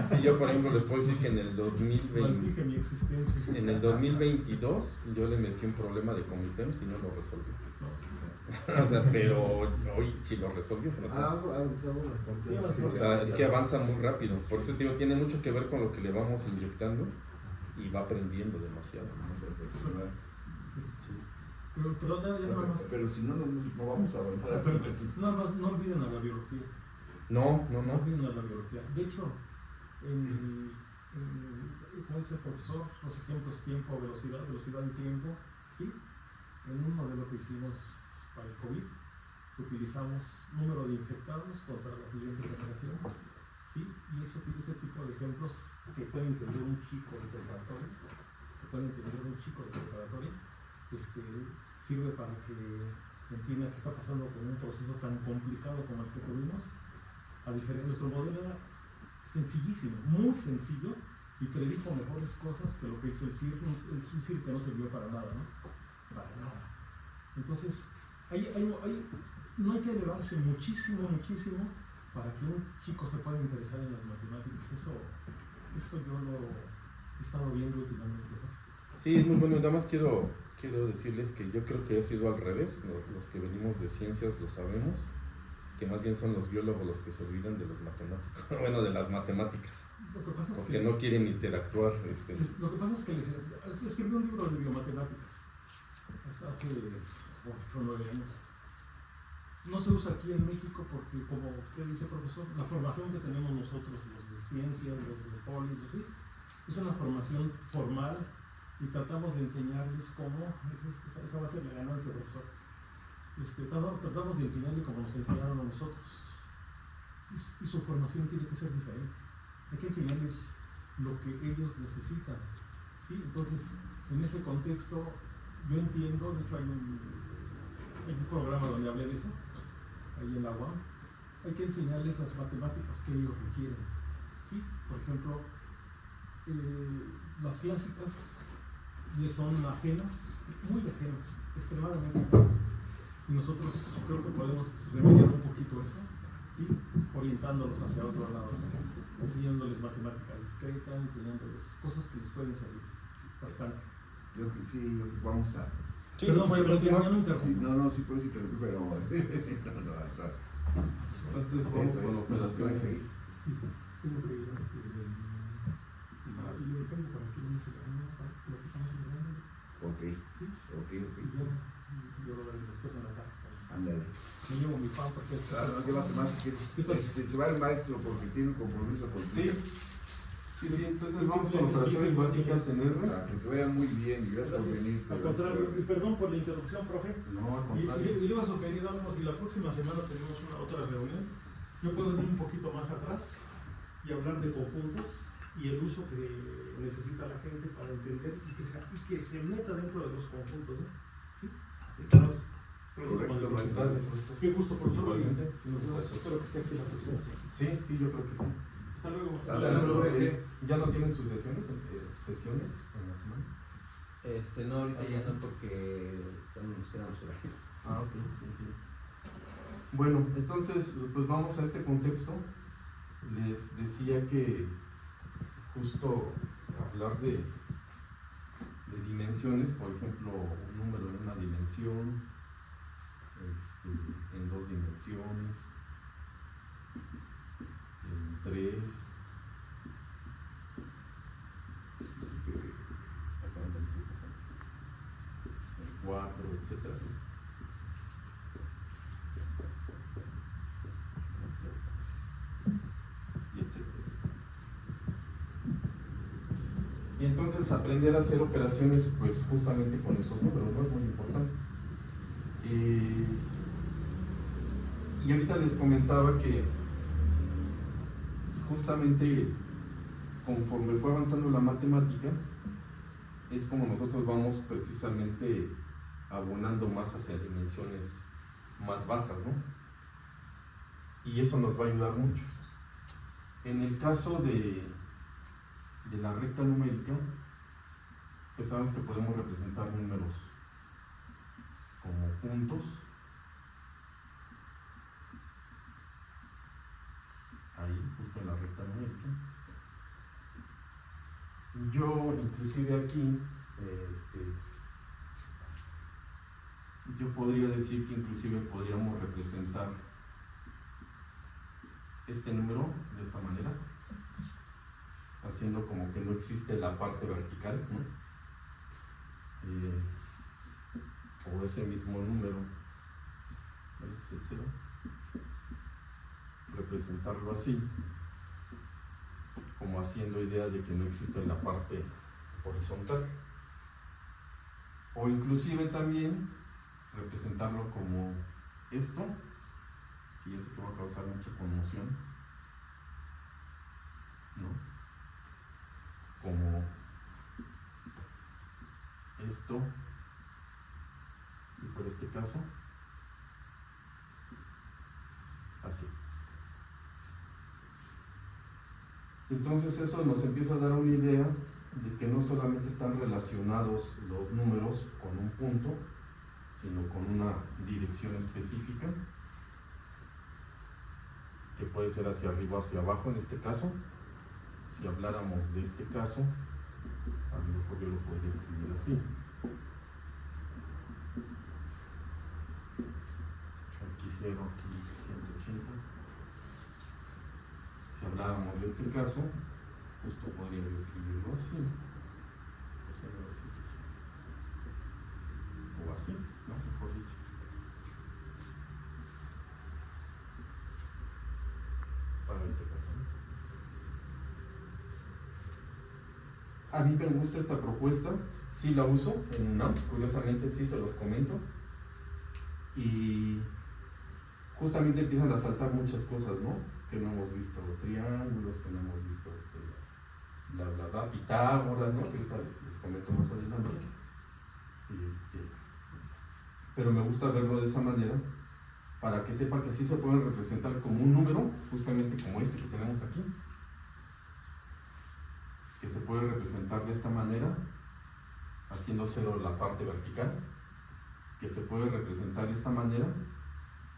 Sí, yo por ejemplo les puedo decir que en el 2020, mi existencia. En el 2022 yo le metí un problema de Comitemps y no lo resolvió. O sea, pero hoy sí lo resolvió. O sea, avanzamos bastante. Sí, o sea, es que avanza muy rápido. Por eso te digo, tiene mucho que ver con lo que le vamos inyectando y va aprendiendo demasiado. Vamos a reflexionar. Sí. Pero ya nada más. Pero si no vamos a avanzar. No olviden a la biología. No. No olviden a la biología. De hecho, como dice el profesor, los ejemplos tiempo, velocidad y tiempo, ¿sí? En un modelo que hicimos para el COVID, utilizamos número de infectados contra la siguiente generación, ¿sí? Y ese tipo de ejemplos que puede entender un chico de preparatoria, sirve para que entienda qué está pasando con un proceso tan complicado como el que tuvimos. A diferencia, nuestro modelo era sencillísimo, muy sencillo, y predijo mejores cosas que lo que hizo el CIR que no sirvió para nada, ¿no? Para nada. Entonces, no hay que elevarse muchísimo para que un chico se pueda interesar en las matemáticas. Eso yo lo he estado viendo últimamente, ¿no? Sí, es muy bueno. Nada más quiero decirles que yo creo que ha sido al revés. Los que venimos de ciencias lo sabemos, que más bien son los biólogos los que se olvidan de los matemáticos, bueno, de las matemáticas, Lo que pasa es porque que, no quieren interactuar. lo que pasa es que escribí un libro de biomatemáticas hace 8 o 9 años. No se usa aquí en México porque, como usted dice, profesor, la formación que tenemos nosotros, los de ciencias, los de poli, ¿sí? Es una formación formal y tratamos de enseñarles cómo, esa va a ser la ganancia, profesor. Tratamos de enseñarles como nos enseñaron a nosotros. Y su formación tiene que ser diferente. Hay que enseñarles lo que ellos necesitan, ¿sí? Entonces, en ese contexto, yo entiendo, de hecho hay un programa donde hablé de eso, ahí en la UAM, hay que enseñarles las matemáticas que ellos requieren, ¿sí? Por ejemplo, las clásicas les son ajenas, muy ajenas, extremadamente ajenas. Y nosotros creo que podemos remediar un poquito eso, ¿sí? Orientándolos hacia otro lado, enseñándoles matemática discreta, enseñándoles cosas que les pueden servir bastante. Yo que sí, vamos a... Sí, Perdón, puede pero continuar. ya no interrumpo. Sí, no, sí puedes interrumpir, pero... Entonces vamos con operaciones. Sí, tengo que ir y depende para qué no se lo que estamos hablando. Ok. Y yo lo doy después en la tarde. Ándale. Me llevo mi pan porque es... Claro, no llévate más que se va el maestro porque tiene un compromiso contigo. Sí, entonces vamos con operaciones básicas en R. Para que te vaya muy bien y gracias por venir. Al contrario, y perdón por la interrupción, profe. No, al Y contrario. le iba a sugerir algo, si la próxima semana tenemos otra reunión, yo puedo ir un poquito más atrás y hablar de conjuntos y el uso que necesita la gente para entender y que se meta dentro de los conjuntos, ¿no? ¿Sí? Correcto, maestro. Qué gusto, profesor. Igualmente. Espero que esté aquí en la sección. Sí, yo creo que sí. Hasta luego. Hasta luego. ¿Ya no tienen sus sesiones en la semana? No, ahorita ya no, porque ya no nos quedamos horarios. Ok, entiendo. Bueno, entonces, pues vamos a este contexto. Les decía que justo hablar de dimensiones, por ejemplo, un número en una dimensión, en 2 dimensiones, en 3, en 4, etc. Y etcétera. Y entonces aprender a hacer operaciones pues justamente con esos números, ¿no? Es muy importante. Y ahorita les comentaba que justamente conforme fue avanzando la matemática es como nosotros vamos precisamente abonando más hacia dimensiones más bajas, ¿no? Y eso nos va a ayudar mucho. En el caso de la recta numérica, pues sabemos que podemos representar números como puntos, ahí, justo en la recta numérica. Yo, inclusive aquí, yo podría decir que inclusive podríamos representar este número de esta manera, haciendo como que no existe la parte vertical, ¿no? O ese mismo número, es el 0, representarlo así, como haciendo idea de que no existe la parte horizontal, o inclusive también representarlo como esto, que ya sé que va a causar mucha conmoción, ¿no? Como esto, si fuera este caso, así. Entonces eso nos empieza a dar una idea de que no solamente están relacionados los números con un punto, sino con una dirección específica, que puede ser hacia arriba o hacia abajo en este caso. Si habláramos de este caso, algo mejor yo lo podría escribir así. Aquí 0, aquí 180. Si habláramos de este caso, justo podría yo escribirlo así. O así, ¿no? Mejor dicho. Para este caso, ¿no? A mí me gusta esta propuesta, sí la uso en UNAM, curiosamente sí se los comento. Y justamente empiezan a saltar muchas cosas, ¿no? Que no hemos visto triángulos, que no hemos visto bla bla bla, Pitágoras, ¿no? Que ahorita les comento más adelante. Pero me gusta verlo de esa manera para que sepan que sí se puede representar como un número, justamente como este que tenemos aquí, que se puede representar de esta manera, haciendo 0 la parte vertical, que se puede representar de esta manera,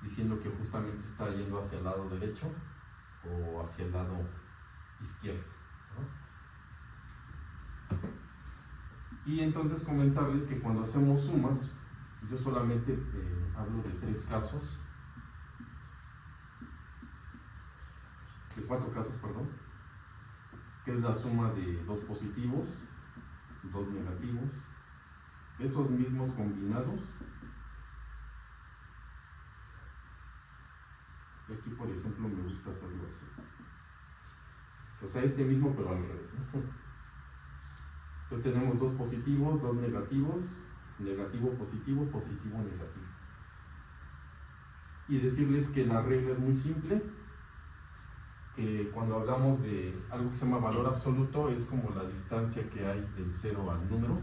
diciendo que justamente está yendo hacia el lado derecho o hacia el lado izquierdo, ¿no? Y entonces comentarles que cuando hacemos sumas, yo solamente hablo de 3 casos, de 4 casos, perdón, que es la suma de 2 positivos, 2 negativos, esos mismos combinados. Y aquí, por ejemplo, me gusta hacerlo así. O sea, este mismo, pero al revés, ¿no? Entonces tenemos 2 positivos, 2 negativos, negativo, positivo, positivo, negativo. Y decirles que la regla es muy simple, que cuando hablamos de algo que se llama valor absoluto, es como la distancia que hay del 0 al número,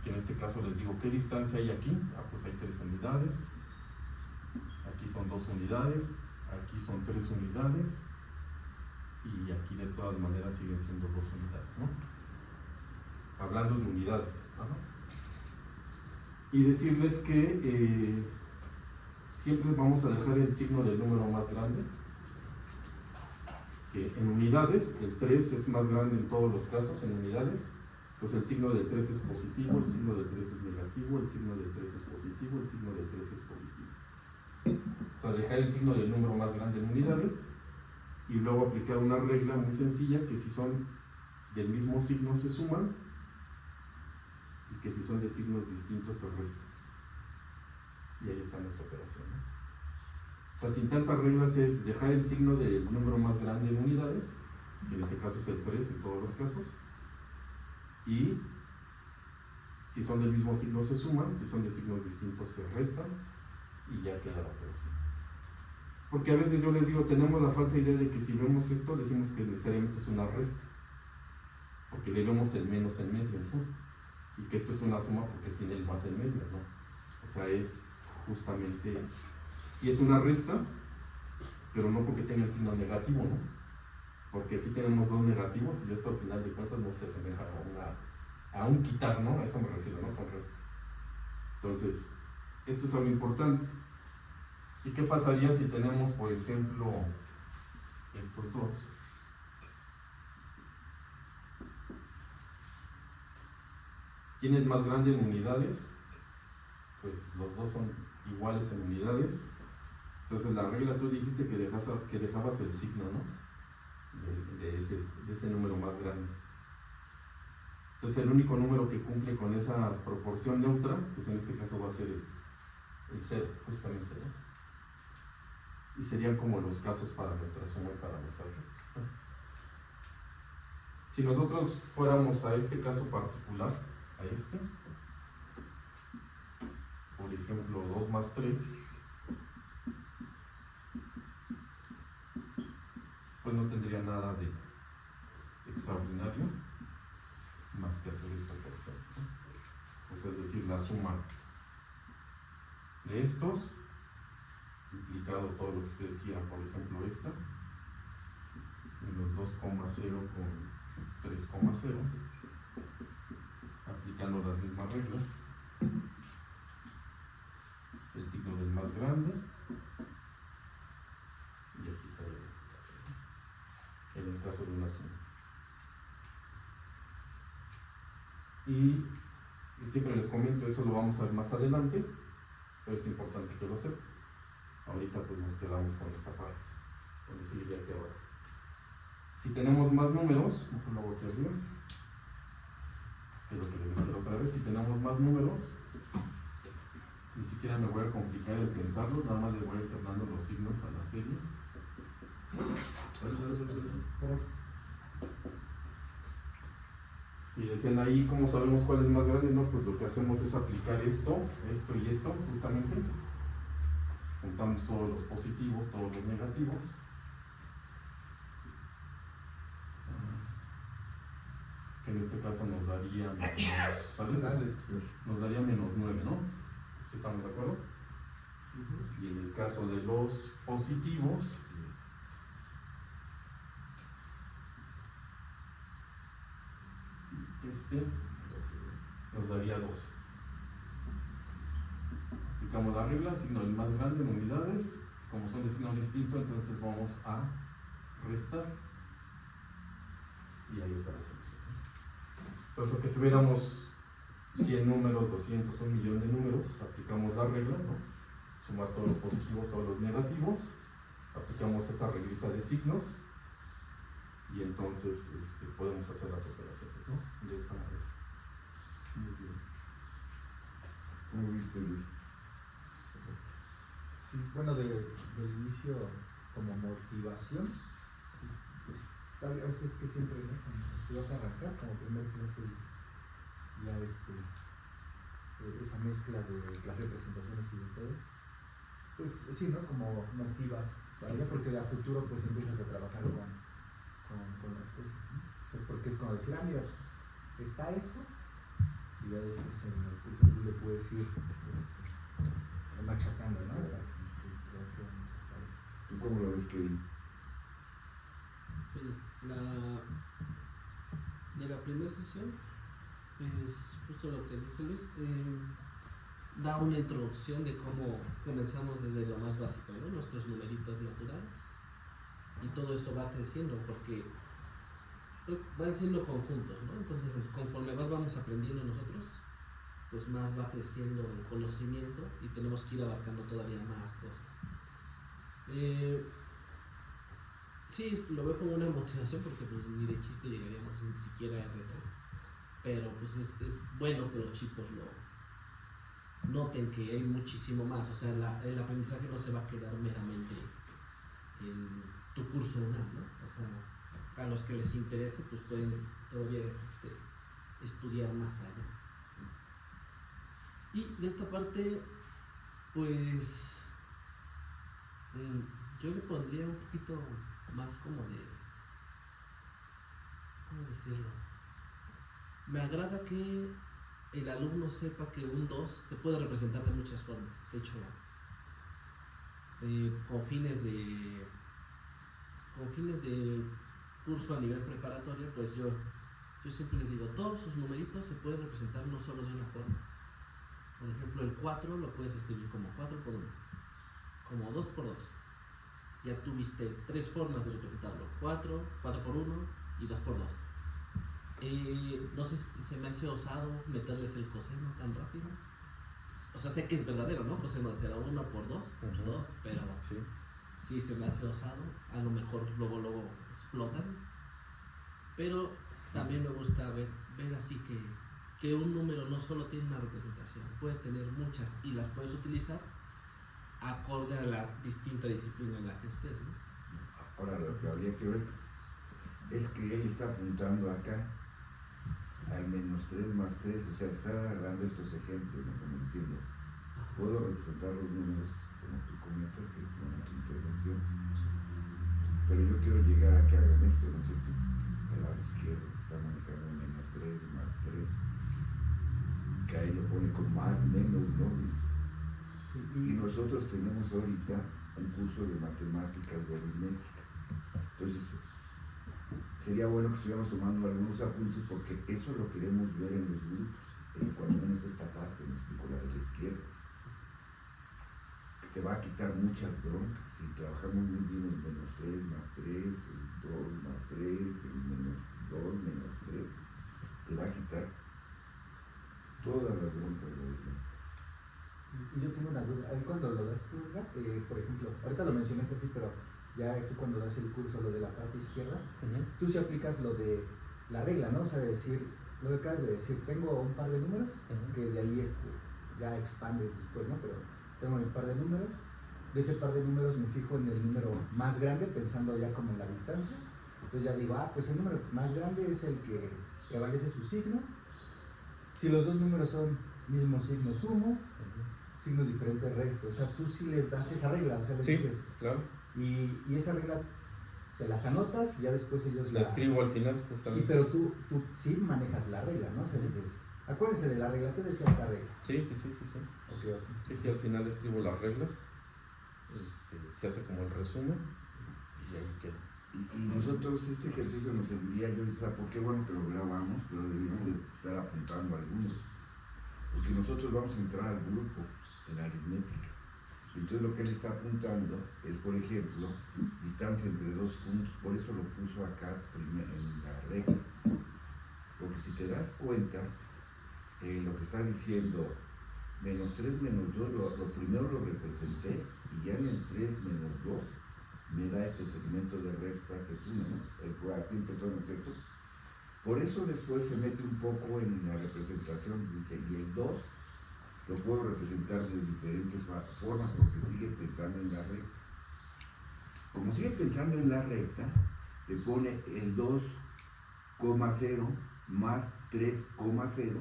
que en este caso les digo, ¿qué distancia hay aquí? Pues hay 3 unidades, aquí son 2 unidades, aquí son 3 unidades, y aquí de todas maneras siguen siendo 2 unidades, ¿no? Hablando de unidades, ¿no? Y decirles que siempre vamos a dejar el signo del número más grande, que en unidades, el 3 es más grande en todos los casos, en unidades. Entonces el signo del 3 es positivo, el signo del 3 es negativo, el signo del 3 es positivo, el signo del 3 es positivo. O sea, dejar el signo del número más grande en unidades y luego aplicar una regla muy sencilla que si son del mismo signo se suman y que si son de signos distintos se restan. Y ahí está nuestra operación, ¿no? O sea, sin tantas reglas es dejar el signo del número más grande en unidades, que en este caso es el 3 en todos los casos, y si son del mismo signo se suman, si son de signos distintos se restan, y ya queda la operación. Porque a veces yo les digo, tenemos la falsa idea de que si vemos esto, decimos que necesariamente es una resta, porque le vemos el menos en medio, ¿no? Y que esto es una suma porque tiene el más en medio, ¿no? O sea, es justamente, si es una resta, pero no porque tenga el signo negativo, ¿no? Porque aquí tenemos 2 negativos y esto al final de cuentas no se asemeja a un quitar, ¿no? A eso me refiero, ¿no? Con resta. Entonces, esto es algo importante. ¿Y qué pasaría si tenemos, por ejemplo, estos 2? ¿Quién es más grande en unidades? Pues los 2 son iguales en unidades. Entonces la regla, tú dijiste que dejabas el signo, ¿no? De ese número más grande. Entonces el único número que cumple con esa proporción neutra, pues en este caso va a ser el 0, justamente, ¿no? Y serían como los casos para nuestra suma y para nuestra resta. Si nosotros fuéramos a este caso particular, a este, por ejemplo 2 más 3, pues no tendría nada de extraordinario más que hacer esto, por ejemplo. Pues es decir, la suma de estos multiplicado todo lo que ustedes quieran, por ejemplo esta, menos 2,0 con 3,0, aplicando las mismas reglas, el signo del más grande, y aquí está en el caso de una suma. Y siempre les comento, eso lo vamos a ver más adelante, pero es importante que lo sepan. Ahorita pues nos quedamos con esta parte, donde seguiría aquí abajo. Si tenemos más números, mejor lo hago aquí arriba, que es lo que les decía otra vez, si tenemos más números, ni siquiera me voy a complicar el pensarlo, nada más le voy alternando los signos a la serie. Y decían ahí, ¿cómo sabemos cuál es más grande? No, pues lo que hacemos es aplicar esto y esto, justamente. Juntamos todos los positivos, todos los negativos. Que en este caso nos daría menos, ¿sabes? Nos daría menos 9, ¿no? ¿Sí estamos de acuerdo? Y en el caso de los positivos, nos daría 12. Aplicamos la regla, signo el más grande en unidades, como son de signo distinto, entonces vamos a restar. Y ahí está la solución. Entonces, que tuviéramos 100 números, 200, 1 millón de números, aplicamos la regla, ¿no? Sumar todos los positivos, todos los negativos, aplicamos esta reglita de signos y entonces podemos hacer las operaciones, ¿no? De esta manera. Muy bien. ¿Cómo viste, Luis? Sí, bueno, del inicio como motivación, pues tal vez es que siempre, ¿no? Cuando te vas a arrancar como primer clase, ya esa mezcla de las representaciones y de todo, pues sí, ¿no? Como motivas para allá, porque de a futuro pues empiezas a trabajar con las cosas, ¿no? O sea, porque es como decir, mira, está esto, y ya después en el curso tú le puedes ir machacando, ¿no? Hasta que ¿Tú cómo lo ves, Kevin? Pues de la primera sesión, pues justo lo que dice Luis, da una introducción de cómo comenzamos desde lo más básico, ¿no? Nuestros numeritos naturales, y todo eso va creciendo porque pues, van siendo conjuntos, ¿no? Entonces conforme vamos aprendiendo nosotros, pues más va creciendo el conocimiento y tenemos que ir abarcando todavía más cosas. Sí, lo veo como una motivación porque pues ni de chiste llegaríamos ni siquiera a R3, pero pues es bueno que los chicos lo noten que hay muchísimo más, o sea, el aprendizaje no se va a quedar meramente en tu curso UNAM, ¿no? O sea, a los que les interese pues pueden todavía estudiar más allá. Y de esta parte pues yo le pondría un poquito más como de, ¿cómo decirlo? Me agrada que el alumno sepa que un 2 se puede representar de muchas formas. De hecho, con fines de curso a nivel preparatorio, pues yo siempre les digo, todos sus numeritos se pueden representar no solo de una forma. Por ejemplo, el 4 lo puedes escribir como 4 por 1, como 2 por 2. Ya tuviste 3 formas de representarlo: 4, 4 por 1 y 2 por 2. No sé si se me hace osado meterles el coseno tan rápido. O sea, sé que es verdadero, ¿no? Coseno de 0 1 por 2, 2, pero sí se me hace osado. A lo mejor luego explotan. Pero también me gusta ver así que un número no solo tiene una representación, puede tener muchas y las puedes utilizar acorde a la distinta disciplina en la que estés, ¿no? Ahora lo que habría que ver es que él está apuntando acá al -3 más 3, o sea, está dando estos ejemplos, ¿no? Como diciendo, puedo representar los números como tú comentas, que es una intervención, pero yo quiero llegar a que hagan esto, ¿no es cierto? Al lado izquierdo, que está manejando -3 más 3, que ahí lo pone con más, menos, ¿no? Y nosotros tenemos ahorita un curso de matemáticas, de aritmética. Entonces, sería bueno que estuviéramos tomando algunos apuntes porque eso lo queremos ver en los grupos. Cuando menos esta parte, me explico, la de la izquierda. Que te va a quitar muchas broncas. Si trabajamos muy bien el -3 más 3, el 2 más 3, el -2 menos 3, te va a quitar todas las broncas de aritmética. Y yo tengo una duda, ahí cuando lo das tú, ¿verdad? Por ejemplo, ahorita lo mencionaste así, pero ya aquí cuando das el curso, lo de la parte izquierda, tú sí aplicas lo de la regla, ¿no? O sea, de decir, lo que acabas de decir, tengo un par de números, que de ahí ya expandes después, ¿no? Pero tengo un par de números, de ese par de números me fijo en el número más grande, pensando ya como en la distancia, entonces ya digo, pues el número más grande es el que prevalece su signo, si los dos números son mismo signo, sumo, signos diferentes, resto, o sea, tú sí les das esa regla, o sea, les dices, claro. y esa regla se las anotas y ya después ellos La escribo al final. pero tú sí manejas la regla, ¿no? O sea, dices, acuérdense de la regla, ¿qué decía esta regla? Sí. Ok. Sí, al final escribo las reglas, se hace como el resumen y ahí queda. Y nosotros este ejercicio nos serviría, yo decía, ¿por qué bueno que lo grabamos? Pero deberíamos de estar apuntando a algunos, porque nosotros vamos a entrar al grupo en aritmética. Entonces lo que él está apuntando es, por ejemplo, distancia entre dos puntos, por eso lo puso acá en la recta. Porque si te das cuenta, lo que está diciendo, menos 3 menos 2, lo primero lo representé, y ya en el 3 menos 2 me da este segmento de recta que es 1, ¿no? Aquí empezó, ¿no es cierto? Por eso después se mete un poco en la representación, dice, y el 2 lo puedo representar de diferentes formas porque sigue pensando en la recta. Como sigue pensando en la recta, te pone el 2,0 más 3,0,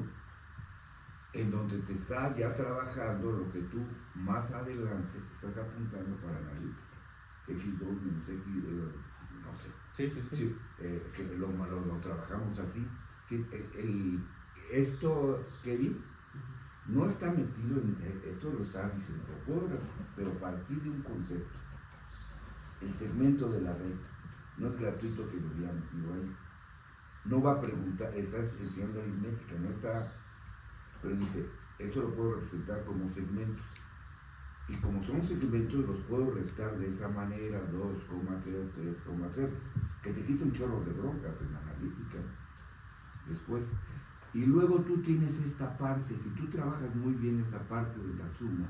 en donde te está ya trabajando lo que tú más adelante estás apuntando para analítica. X2 menos X, no sé. Sí, que lo trabajamos así. Sí, esto, Kevin, no está metido en esto, lo está diciendo, pero a partir de un concepto. El segmento de la recta no es gratuito que lo hubiera metido ahí. No va a preguntar, está enseñando aritmética, no está, pero dice, esto lo puedo representar como segmentos. Y como son segmentos, los puedo restar de esa manera, 2,0, 3,0, que te quita un chorro de broncas en la analítica. Después. Y luego tú tienes esta parte, si tú trabajas muy bien esta parte de la suma,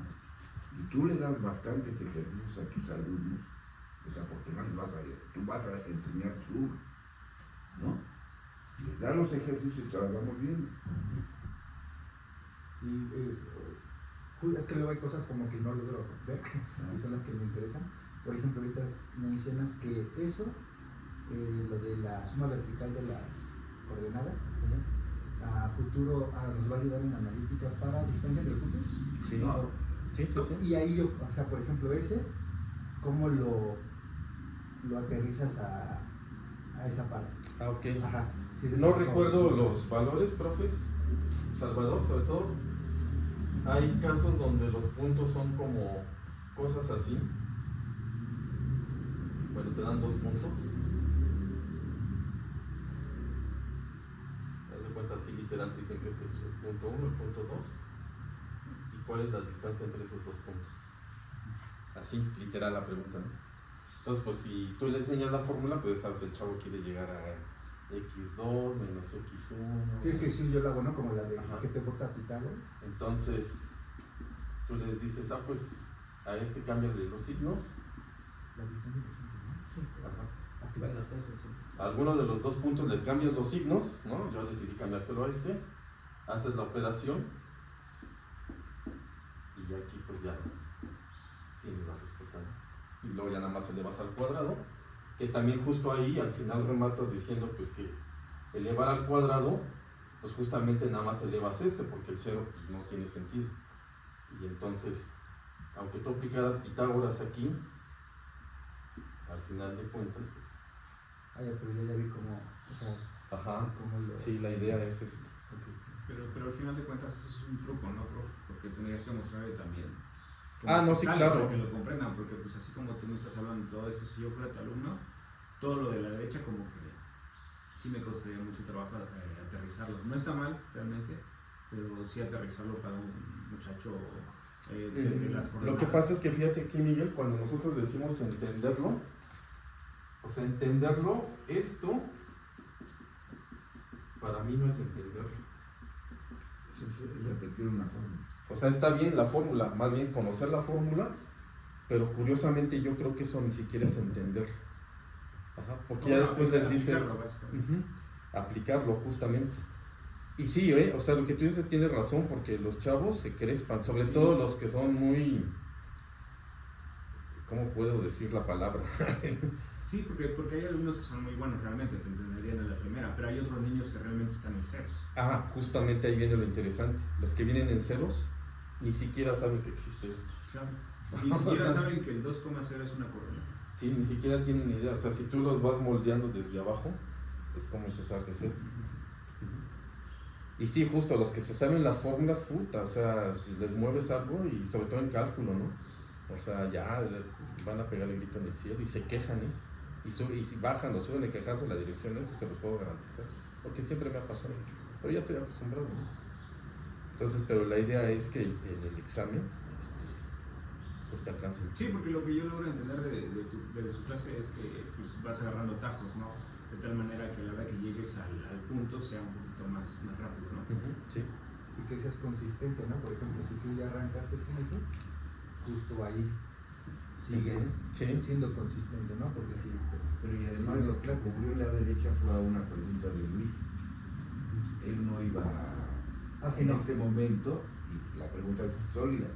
y tú le das bastantes ejercicios a tus alumnos, o sea, porque no les tú vas a enseñar suma, ¿no? Les das los ejercicios y se los vamos viendo. Y es que luego hay cosas como que no logro ver, y son las que me interesan. Por ejemplo, ahorita mencionas que eso, lo de la suma vertical de las coordenadas, a futuro nos va a ayudar en analítica para distancia entre puntos. Sí. ¿No? Sí. Y ahí yo, o sea, por ejemplo, ¿cómo lo aterrizas a esa parte? Ok. Ajá. Sí, No recuerdo los valores, profes, Salvador, sobre todo. Hay casos donde los puntos son como cosas así. Bueno, te dan 2 puntos. Haz de cuenta, así literal te dicen que este es el punto 1, el punto 2. ¿Y cuál es la distancia entre esos 2 puntos? Así, literal la pregunta, ¿no? Entonces, pues si tú le enseñas la fórmula, pues sabes, el chavo quiere llegar a x2 menos x1. Sí, es que sí, yo lo hago, ¿no? Como la de Ajá. que te bota Pitágoras. Entonces, tú les dices, pues a este cámbiale los signos. La distancia entre puntos, ¿no? Sí. Ajá. Bueno, sí. A alguno de los 2 puntos le cambias los signos, ¿no? Yo decidí cambiárselo a este. Haces la operación. Y aquí pues ya tienes la respuesta, ¿no? Y luego ya nada más elevas al cuadrado. Que también justo ahí al final rematas diciendo pues que elevar al cuadrado, pues justamente nada más elevas porque el 0 pues no tiene sentido. Y entonces, aunque tú aplicaras Pitágoras aquí, al final de cuentas, pues... Pero yo ya vi cómo, o sea, Ajá, cómo lo... sí, la idea es esa. Okay. Pero al final de cuentas eso es un truco, ¿no, prof? Porque tendrías que mostrarle también. No, sí, claro. Para que lo comprendan, porque pues así como tú me estás hablando de todo esto, si yo fuera tu alumno, todo lo de la derecha como que sí me costaría mucho trabajo aterrizarlo. No está mal, realmente, pero sí aterrizarlo para un muchacho desde las coordenadas. Lo que pasa es que fíjate aquí, Miguel, cuando nosotros decimos entenderlo, o sea, entenderlo, esto para mí no es entenderlo. Es repetir una forma. O sea, está bien la fórmula, más bien conocer la fórmula, pero curiosamente yo creo que eso ni siquiera es entender. Ajá, porque ya después les dices Aplicarlo, básicamente. aplicarlo justamente. Y sí, o sea, lo que tú dices tiene razón, porque los chavos se crespan, sobre Sí. todo los que son muy, ¿cómo puedo decir la palabra? Sí, porque hay alumnos que son muy buenos realmente, te entenderían en la primera, pero hay otros niños que realmente están en ceros. Justamente ahí viene lo interesante. Los que vienen en ceros ni siquiera saben que existe esto. Claro. Ni siquiera saben que el 2,0 es una corona. Sí, ni siquiera tienen idea. O sea, si tú los vas moldeando desde abajo, es como empezar de cero. Y sí, justo los que se saben las fórmulas, puta, o sea, les mueves algo y sobre todo en cálculo, ¿no? O sea, ya van a pegar el grito en el cielo y se quejan, ¿eh? Y si bajan o suben de quejarse, la dirección eso se los puedo garantizar, porque siempre me ha pasado, pero ya estoy acostumbrado, ¿no? Entonces, pero la idea es que en el examen, pues te alcancen. Sí, porque lo que yo logro entender de su clase es que pues, vas agarrando tajos, ¿no? De tal manera que a la hora que llegues al punto sea un poquito más rápido, ¿no? Sí. Y que seas consistente, ¿no? Por ejemplo, si tú ya arrancaste con eso, justo ahí sigues Sí. siendo consistente, ¿no? Porque si Pero y además si lo ves que clase, cubrió la derecha fue a una pregunta de Luis. Él no iba sí, en no. este momento, y la pregunta es sólida,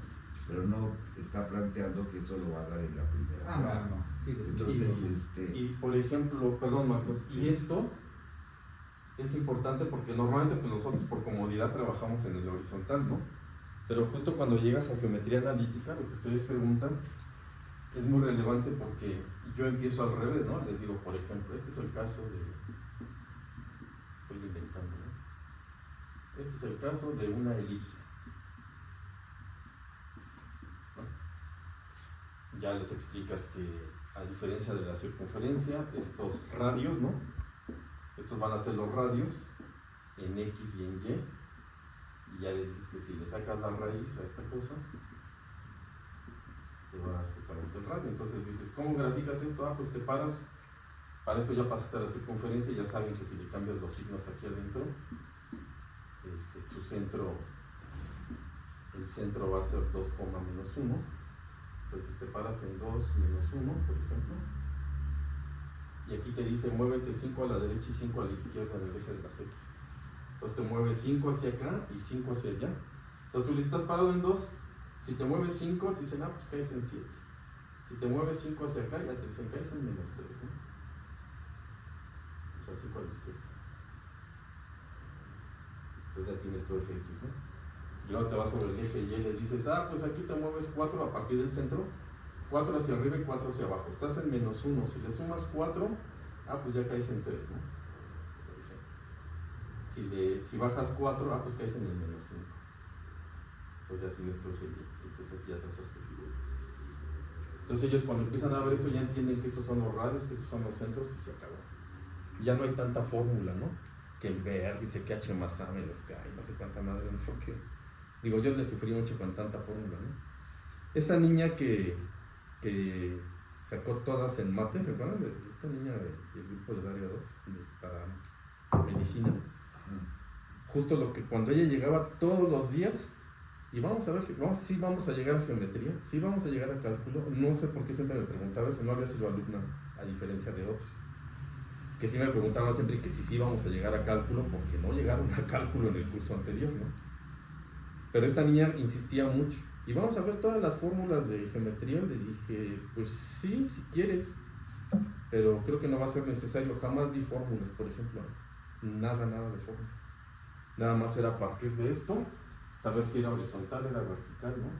pero no está planteando que eso lo va a dar en la primera. prueba. no. Sí, Entonces, Y por ejemplo, perdón Marcos, y esto es importante porque normalmente pues nosotros por comodidad trabajamos en el horizontal, ¿no? Pero justo cuando llegas a geometría analítica, lo que ustedes preguntan es muy relevante porque yo empiezo al revés, ¿no? Les digo, por ejemplo, este es el caso de... Estoy inventando, ¿no? Este es el caso de una elipse. ¿No? Ya les explicas que a diferencia de la circunferencia, estos radios, ¿no? Estos van a ser los radios en X y en Y. Y ya le dices que si le sacas la raíz a esta cosa, te va a dar justamente el radio. Entonces dices, ¿cómo graficas esto? Pues te paras. Para esto ya pasaste a la circunferencia, ya saben que si le cambias los signos aquí adentro, su centro, el centro va a ser 2, menos 1. Entonces te paras en 2 menos 1, por ejemplo. Y aquí te dice, muévete 5 a la derecha y 5 a la izquierda en el eje de las X. Entonces te mueves 5 hacia acá y 5 hacia allá. Entonces tú le estás parado en 2. Si te mueves 5, te dicen, pues caes en 7. Si te mueves 5 hacia acá, ya te dicen, caes en menos 3, ¿no? O sea, 5 a la izquierda. Entonces ya tienes tu eje X, ¿no? Y luego te vas sobre el eje Y y le dices, pues aquí te mueves 4 a partir del centro, 4 hacia arriba y 4 hacia abajo. Estás en menos 1. Si le sumas 4, pues ya caes en 3, ¿no? Si bajas 4, pues caes en el menos 5. Entonces ya tienes tu eje Y. Entonces aquí ya trazas tu figura. Entonces ellos cuando empiezan a ver esto ya entienden que estos son los radios, que estos son los centros y se acabó. Ya no hay tanta fórmula, ¿no? Que el VR dice que H más A menos K y no sé cuánta madre, ¿no? Porque, digo, yo le sufrí mucho con tanta fórmula, ¿no? Esa niña que sacó todas en mate, ¿se acuerdan de esta niña del grupo del área 2 para medicina? Justo lo que cuando ella llegaba todos los días, y vamos a ver, sí vamos a llegar a geometría, sí vamos a llegar a cálculo, no sé por qué siempre me preguntaba eso, no había sido alumna a diferencia de otros, que sí me preguntaban siempre que sí vamos a llegar a cálculo, porque no llegaron a cálculo en el curso anterior, ¿no? Pero esta niña insistía mucho, y vamos a ver todas las fórmulas de geometría. Le dije, pues sí, si quieres, pero creo que no va a ser necesario. Jamás vi fórmulas, por ejemplo, nada de fórmulas, nada más era a partir de esto saber si era horizontal, era vertical, ¿no?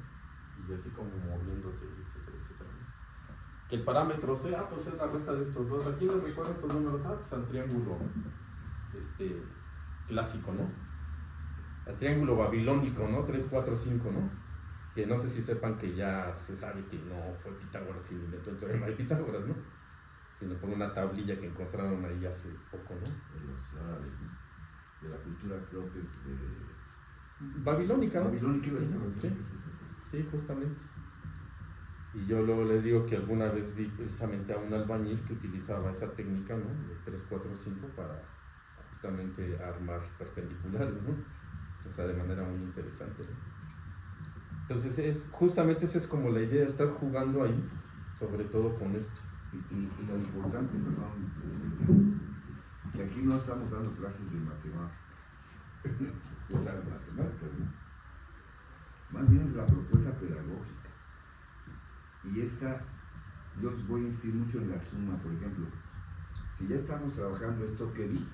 Y así como moviéndote, etcétera, etcétera, ¿no? Que el parámetro sea, pues es la resta de estos dos. Aquí les recuerdo estos números, pues al triángulo clásico, ¿no? Al triángulo babilónico, ¿no? 3, 4, 5, ¿no? Que no sé si sepan que ya se sabe que no fue Pitágoras quien inventó el teorema de Pitágoras, ¿no? Sino por una tablilla que encontraron ahí hace poco, ¿no? De los árabes, ¿no? De la cultura, creo que es de... Babilónica, ¿no? Babilónica, Sí, justamente. Y yo luego les digo que alguna vez vi precisamente a un albañil que utilizaba esa técnica, ¿no? De 3, 4, 5 para justamente armar perpendiculares, ¿no? O está de manera muy interesante, ¿no? Entonces, justamente esa es como la idea, estar jugando ahí, sobre todo con esto. Y lo importante, perdón, que aquí no estamos dando clases de matemáticas, se sabe matemáticas, ¿no? Más bien es la propuesta pedagógica. Y esta, yo os voy a insistir mucho en la suma, por ejemplo. Si ya estamos trabajando esto que vi,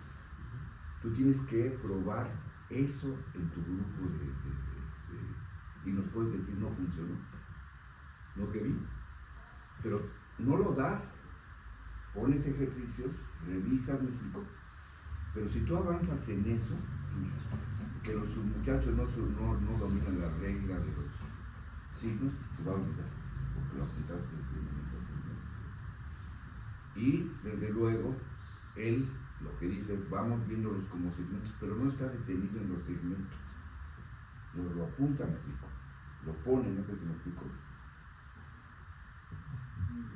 tú tienes que probar eso en tu grupo y nos puedes decir no funcionó, no que vi, pero no lo das, pones ejercicios, revisas, me explico, pero si tú avanzas en eso, que los muchachos no dominan la regla de los signos, se va a olvidar, porque lo apuntaste en el primer momento. Y desde luego, él lo que dice es, vamos viéndolos como segmentos, pero no está detenido en los segmentos. Lo apunta, me explico. Lo pone, no sé si me explico.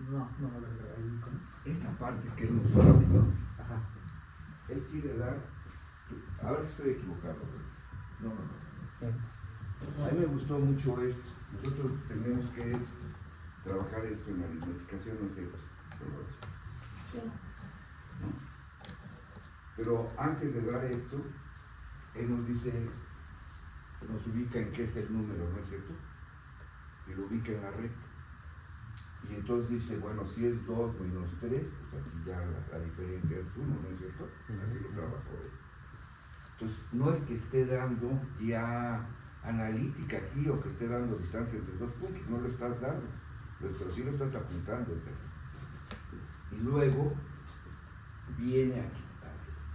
No, a ver, ahí con... Esta parte que él nos enseñó, Ajá. él quiere dar, a ver si estoy equivocado, no. A mí me gustó mucho esto. Nosotros tenemos que trabajar esto en la aritmeticación, ¿no es cierto? ¿No? Pero antes de dar esto, él nos dice, nos ubica en qué es el número, ¿no es cierto? Y lo ubica en la recta. Y entonces dice, bueno, si es 2 menos 3, pues aquí ya la diferencia es 1, ¿no es cierto? Así lo trabajó él. Entonces, no es que esté dando ya analítica aquí o que esté dando distancia entre dos puntos, no lo estás dando, pero sí lo estás apuntando. Y luego viene aquí,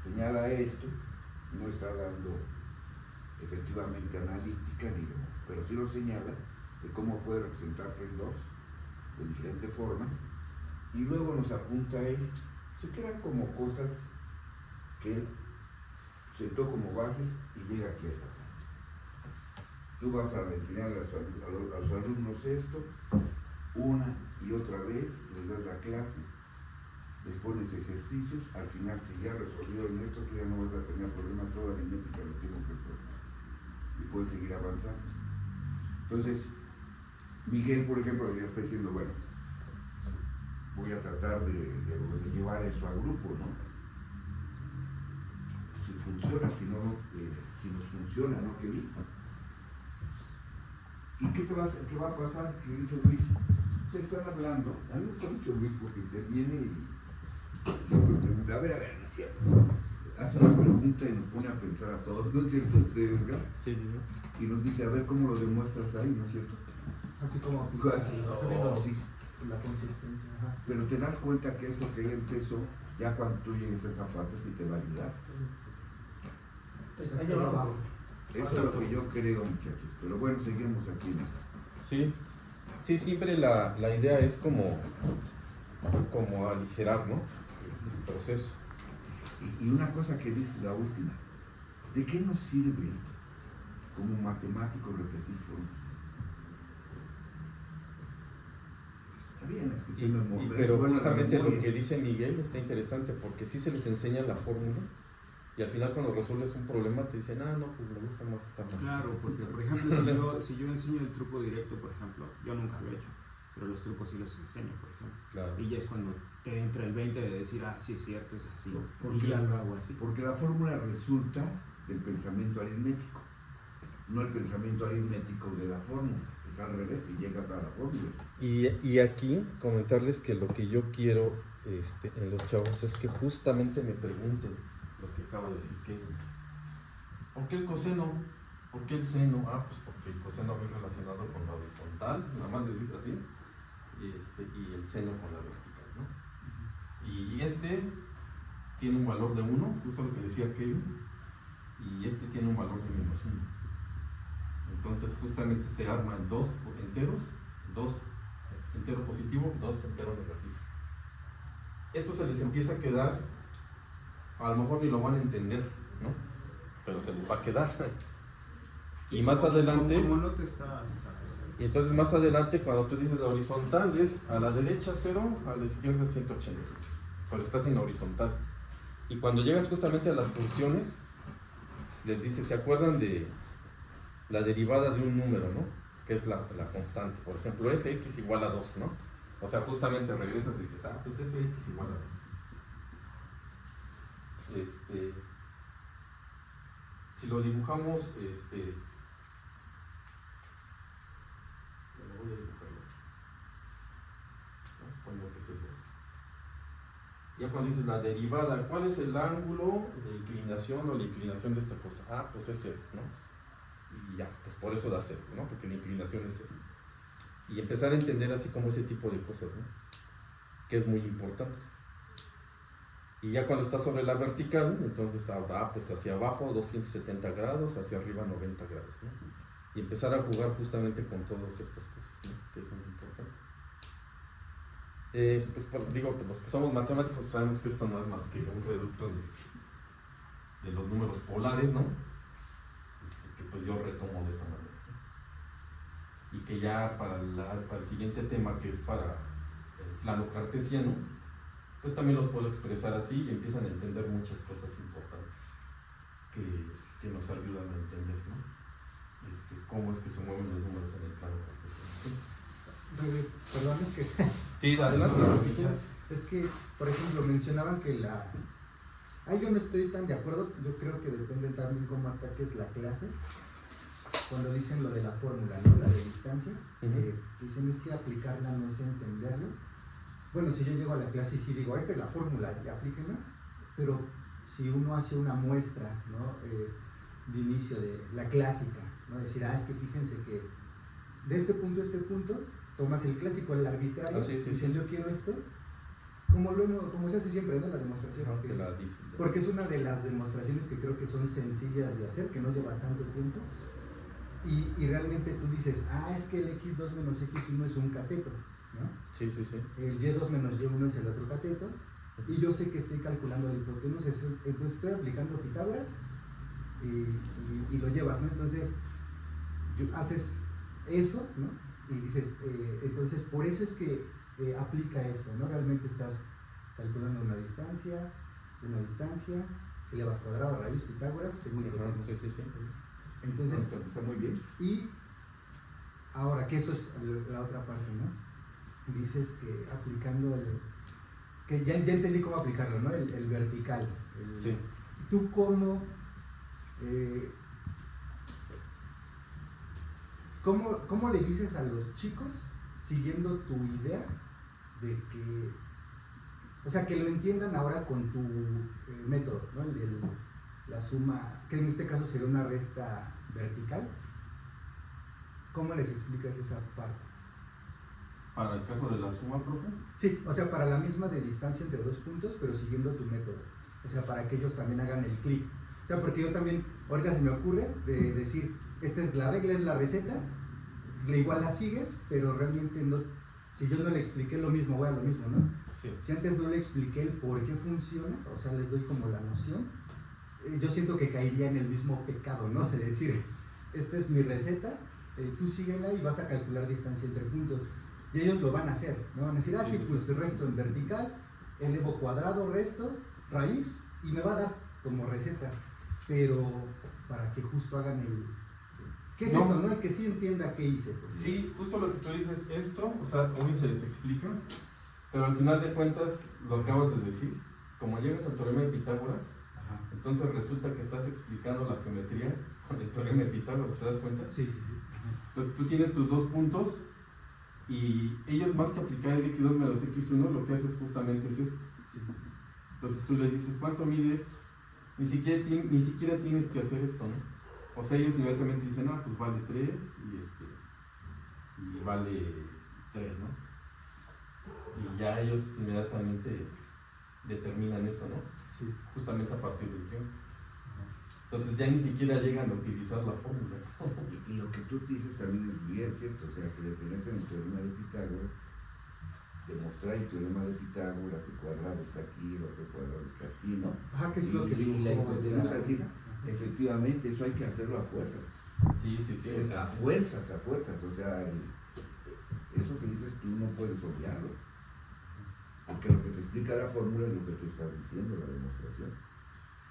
señala esto, no está dando efectivamente analítica, pero sí lo señala de cómo puede representarse en dos de diferente forma, y luego nos apunta esto. Se quedan como cosas que él sentó como bases y llega aquí a esta parte. Tú vas a enseñar a los alumnos esto, una y otra vez, les das la clase, les pones ejercicios, al final si ya resolvieron esto, tú ya no vas a tener problemas, toda la aritmética lo tengo que resolver y puedes seguir avanzando. Entonces, Miguel, por ejemplo, ya está diciendo, bueno, voy a tratar de llevar esto al grupo, ¿no? Si funciona, si no, si nos funciona, ¿no? ¿Qué dijo? ¿Y qué va a pasar? Que dice Luis, ustedes están hablando, a mí me gusta mucho Luis porque interviene y siempre pregunta, a ver, no es cierto. Hace una pregunta y nos pone a pensar a todos, ¿no es cierto, Edgar? Sí. Y nos dice, a ver cómo lo demuestras ahí, ¿no es cierto? Así como Así, sí. la consistencia. Ajá, sí. Pero te das cuenta que esto que él empezó, ya cuando tú llegues a esa parte, sí te va a ayudar. Pues Ahí ahí abajo. abajo. Eso es lo que yo creo, muchachos. Pero bueno, seguimos aquí en esto. Sí, siempre la idea es como aligerar, ¿no? El proceso. Y una cosa que dice la última, ¿de qué nos sirve como matemático repetir fórmulas? Está bien, es que sí Pero bueno, justamente lo que dice Miguel está interesante porque sí se les enseña la fórmula y al final cuando resuelves un problema te dicen, no, pues me gusta más esta manera. Claro, porque por ejemplo, si yo enseño el truco directo, por ejemplo, yo nunca lo he hecho, pero los trucos sí los enseño, por ejemplo. Claro. Y ya es cuando te entra el 20 de decir, sí es cierto, es así, Porque- y ya lo hago así. Porque la fórmula resulta del pensamiento aritmético, no el pensamiento aritmético de la fórmula. Es al revés y llegas a la fórmula. Y aquí comentarles que lo que yo quiero en los chavos es que justamente me pregunten lo que acabo de decir, que ¿por qué el coseno? ¿Por qué el seno? Pues porque el coseno es relacionado con la horizontal, nada más les dice así, y el seno con la vertical, ¿no? Y tiene un valor de 1, justo lo que decía Kevin, y tiene un valor de -1. Entonces justamente se arman dos enteros, 2 entero positivo, 2 entero negativo. Esto se les empieza a quedar, a lo mejor ni lo van a entender, ¿no? Pero se les va a quedar. Y más adelante, Como no te está y entonces más adelante cuando tú dices la horizontal es a la derecha 0, a la izquierda 180, pero estás en la horizontal. Y cuando llegas justamente a las funciones, les dices, ¿se acuerdan de la derivada de un número, ¿no? Que es la constante. Por ejemplo, fx igual a 2, ¿no? O sea, justamente regresas y dices, ah, pues fx igual a 2. Si lo dibujamos, voy a dibujarlo. Vamos a poner que ese es 2. Ya cuando dices la derivada, ¿cuál es el ángulo de inclinación o la inclinación de esta cosa? Ah, pues es 0, ¿no? Y ya, pues por eso da 0, ¿no? Porque la inclinación es 0. Y empezar a entender así como ese tipo de cosas, ¿no? Que es muy importante. Y ya cuando está sobre la vertical, entonces ahora pues hacia abajo 270 grados, hacia arriba 90 grados, ¿no? Y empezar a jugar justamente con todas estas cosas, ¿no? Que es muy importante. Pues los que somos matemáticos sabemos que esto no es más que un reducto de los números polares, ¿no? Que pues yo retomo de esa manera, ¿no? Y que ya para el siguiente tema, que es para el plano cartesiano, pues también los puedo expresar así y empiezan a entender muchas cosas importantes que nos ayudan a entender, ¿no? Cómo es que se mueven los números en el plano cartesiano. Perdón, es que... Sí, adelante. Es que, por ejemplo, mencionaban que Ahí yo no estoy tan de acuerdo, yo creo que depende también cómo ataques la clase. Cuando dicen lo de la fórmula, ¿no? La de distancia, dicen es que aplicarla no es entenderlo. Bueno, si yo llego a la clase y sí digo, esta es la fórmula, y aplíquenla, pero si uno hace una muestra, ¿no? De inicio de la clásica, ¿no? Decir, es que fíjense que de este punto a este punto, tomas el clásico, el arbitrario, dicen yo quiero esto, como se hace siempre, ¿no? La demostración. Porque es una de las demostraciones que creo que son sencillas de hacer, que no lleva tanto tiempo. Y realmente tú dices, es que el x2 menos x1 es un cateto, ¿no? Sí. El y2 menos y1 es el otro cateto. Y yo sé que estoy calculando la hipotenusa, entonces estoy aplicando Pitágoras y lo llevas, ¿no? Entonces, haces eso, ¿no? Y dices, entonces por eso es que aplica esto, ¿no? Realmente estás calculando una distancia, elevas cuadrado, raíz, Pitágoras, tengo hipotenusa. Sí. Entonces, está muy bien. Y ahora, que eso es la otra parte, ¿no? Dices que aplicando que ya entendí cómo aplicarlo, ¿no? El vertical. Sí. ¿Tú cómo le dices a los chicos, siguiendo tu idea, de que, o sea, que lo entiendan ahora con tu método, ¿no? La suma, que en este caso sería una resta vertical? ¿Cómo les explicas esa parte? ¿Para el caso de la suma, profe? Sí, o sea, para la misma de distancia entre dos puntos, pero siguiendo tu método. O sea, para que ellos también hagan el clic. O sea, porque yo también, ahorita se me ocurre de decir, esta es la regla, es la receta, igual la sigues, pero realmente no, si yo no le expliqué lo mismo, voy a lo mismo, ¿no? Sí. Si antes no le expliqué el por qué funciona, o sea, les doy como la noción, yo siento que caería en el mismo pecado, ¿no? De decir, esta es mi receta, tú síguela y vas a calcular distancia entre puntos. Y ellos lo van a hacer, ¿no? Van a decir, sí, pues resto en vertical, elevo cuadrado, resto, raíz, y me va a dar como receta. Pero para que justo hagan ¿qué es eso, no? El que sí entienda qué hice. Pues, sí, justo lo que tú dices, esto, o sea, hoy se les explica, pero al final de cuentas, lo acabas de decir, como llegas al teorema de Pitágoras, entonces resulta que estás explicando la geometría con el teorema de Pitágoras, ¿te das cuenta? Sí. Entonces tú tienes tus dos puntos y ellos, más que aplicar el x2 menos x1, lo que haces justamente es esto. Sí. Entonces tú les dices, ¿cuánto mide esto? Ni siquiera tienes que hacer esto, ¿no? O sea, ellos inmediatamente dicen, pues vale 3 y vale 3, ¿no? Y ya ellos inmediatamente determinan eso, ¿no? Sí. Justamente a partir del tiempo. Entonces ya ni siquiera llegan a utilizar la fórmula. Y lo que tú dices también es bien cierto, o sea, que detenerse en el teorema de Pitágoras, demostrar el teorema de Pitágoras, el cuadrado está aquí, el otro cuadrado está aquí, ¿no? Que es lo que digo. La hipotenusa, decir, efectivamente, eso hay que hacerlo a fuerzas. Sí. A fuerzas, o sea, eso que dices tú no puedes obviarlo. Porque lo que te explica la fórmula es lo que tú estás diciendo, la demostración.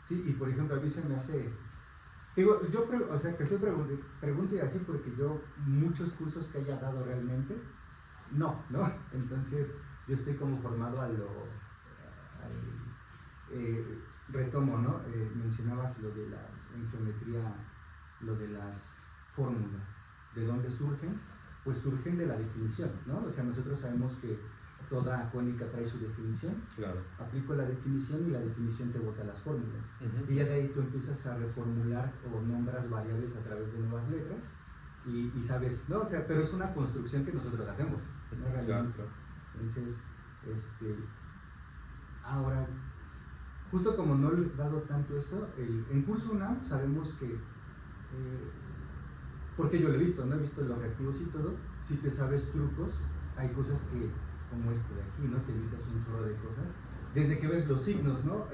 Sí, y por ejemplo, a mí se me hace Digo, o sea, que estoy pregunto y así porque yo muchos cursos que haya dado realmente, no, ¿no? Entonces yo estoy como formado retomo, ¿no? Mencionabas lo de en geometría, lo de las fórmulas, ¿de dónde surgen? Pues surgen de la definición, ¿no? O sea, nosotros sabemos que toda cónica trae su definición. Claro. Aplico la definición y la definición te bota las fórmulas. Ujú. Y ya de ahí tú empiezas a reformular o nombras variables a través de nuevas letras y sabes, ¿no? O sea, pero es una construcción que nosotros hacemos, ¿no? Claro, Realmente. claro. Entonces, ahora, justo como no le he dado tanto eso, en curso UNAM sabemos que, porque yo lo he visto, ¿no? He visto los reactivos y todo, si te sabes trucos, hay cosas que, como esto de aquí, ¿no? Te evitas un chorro de cosas, desde que ves los signos, ¿no?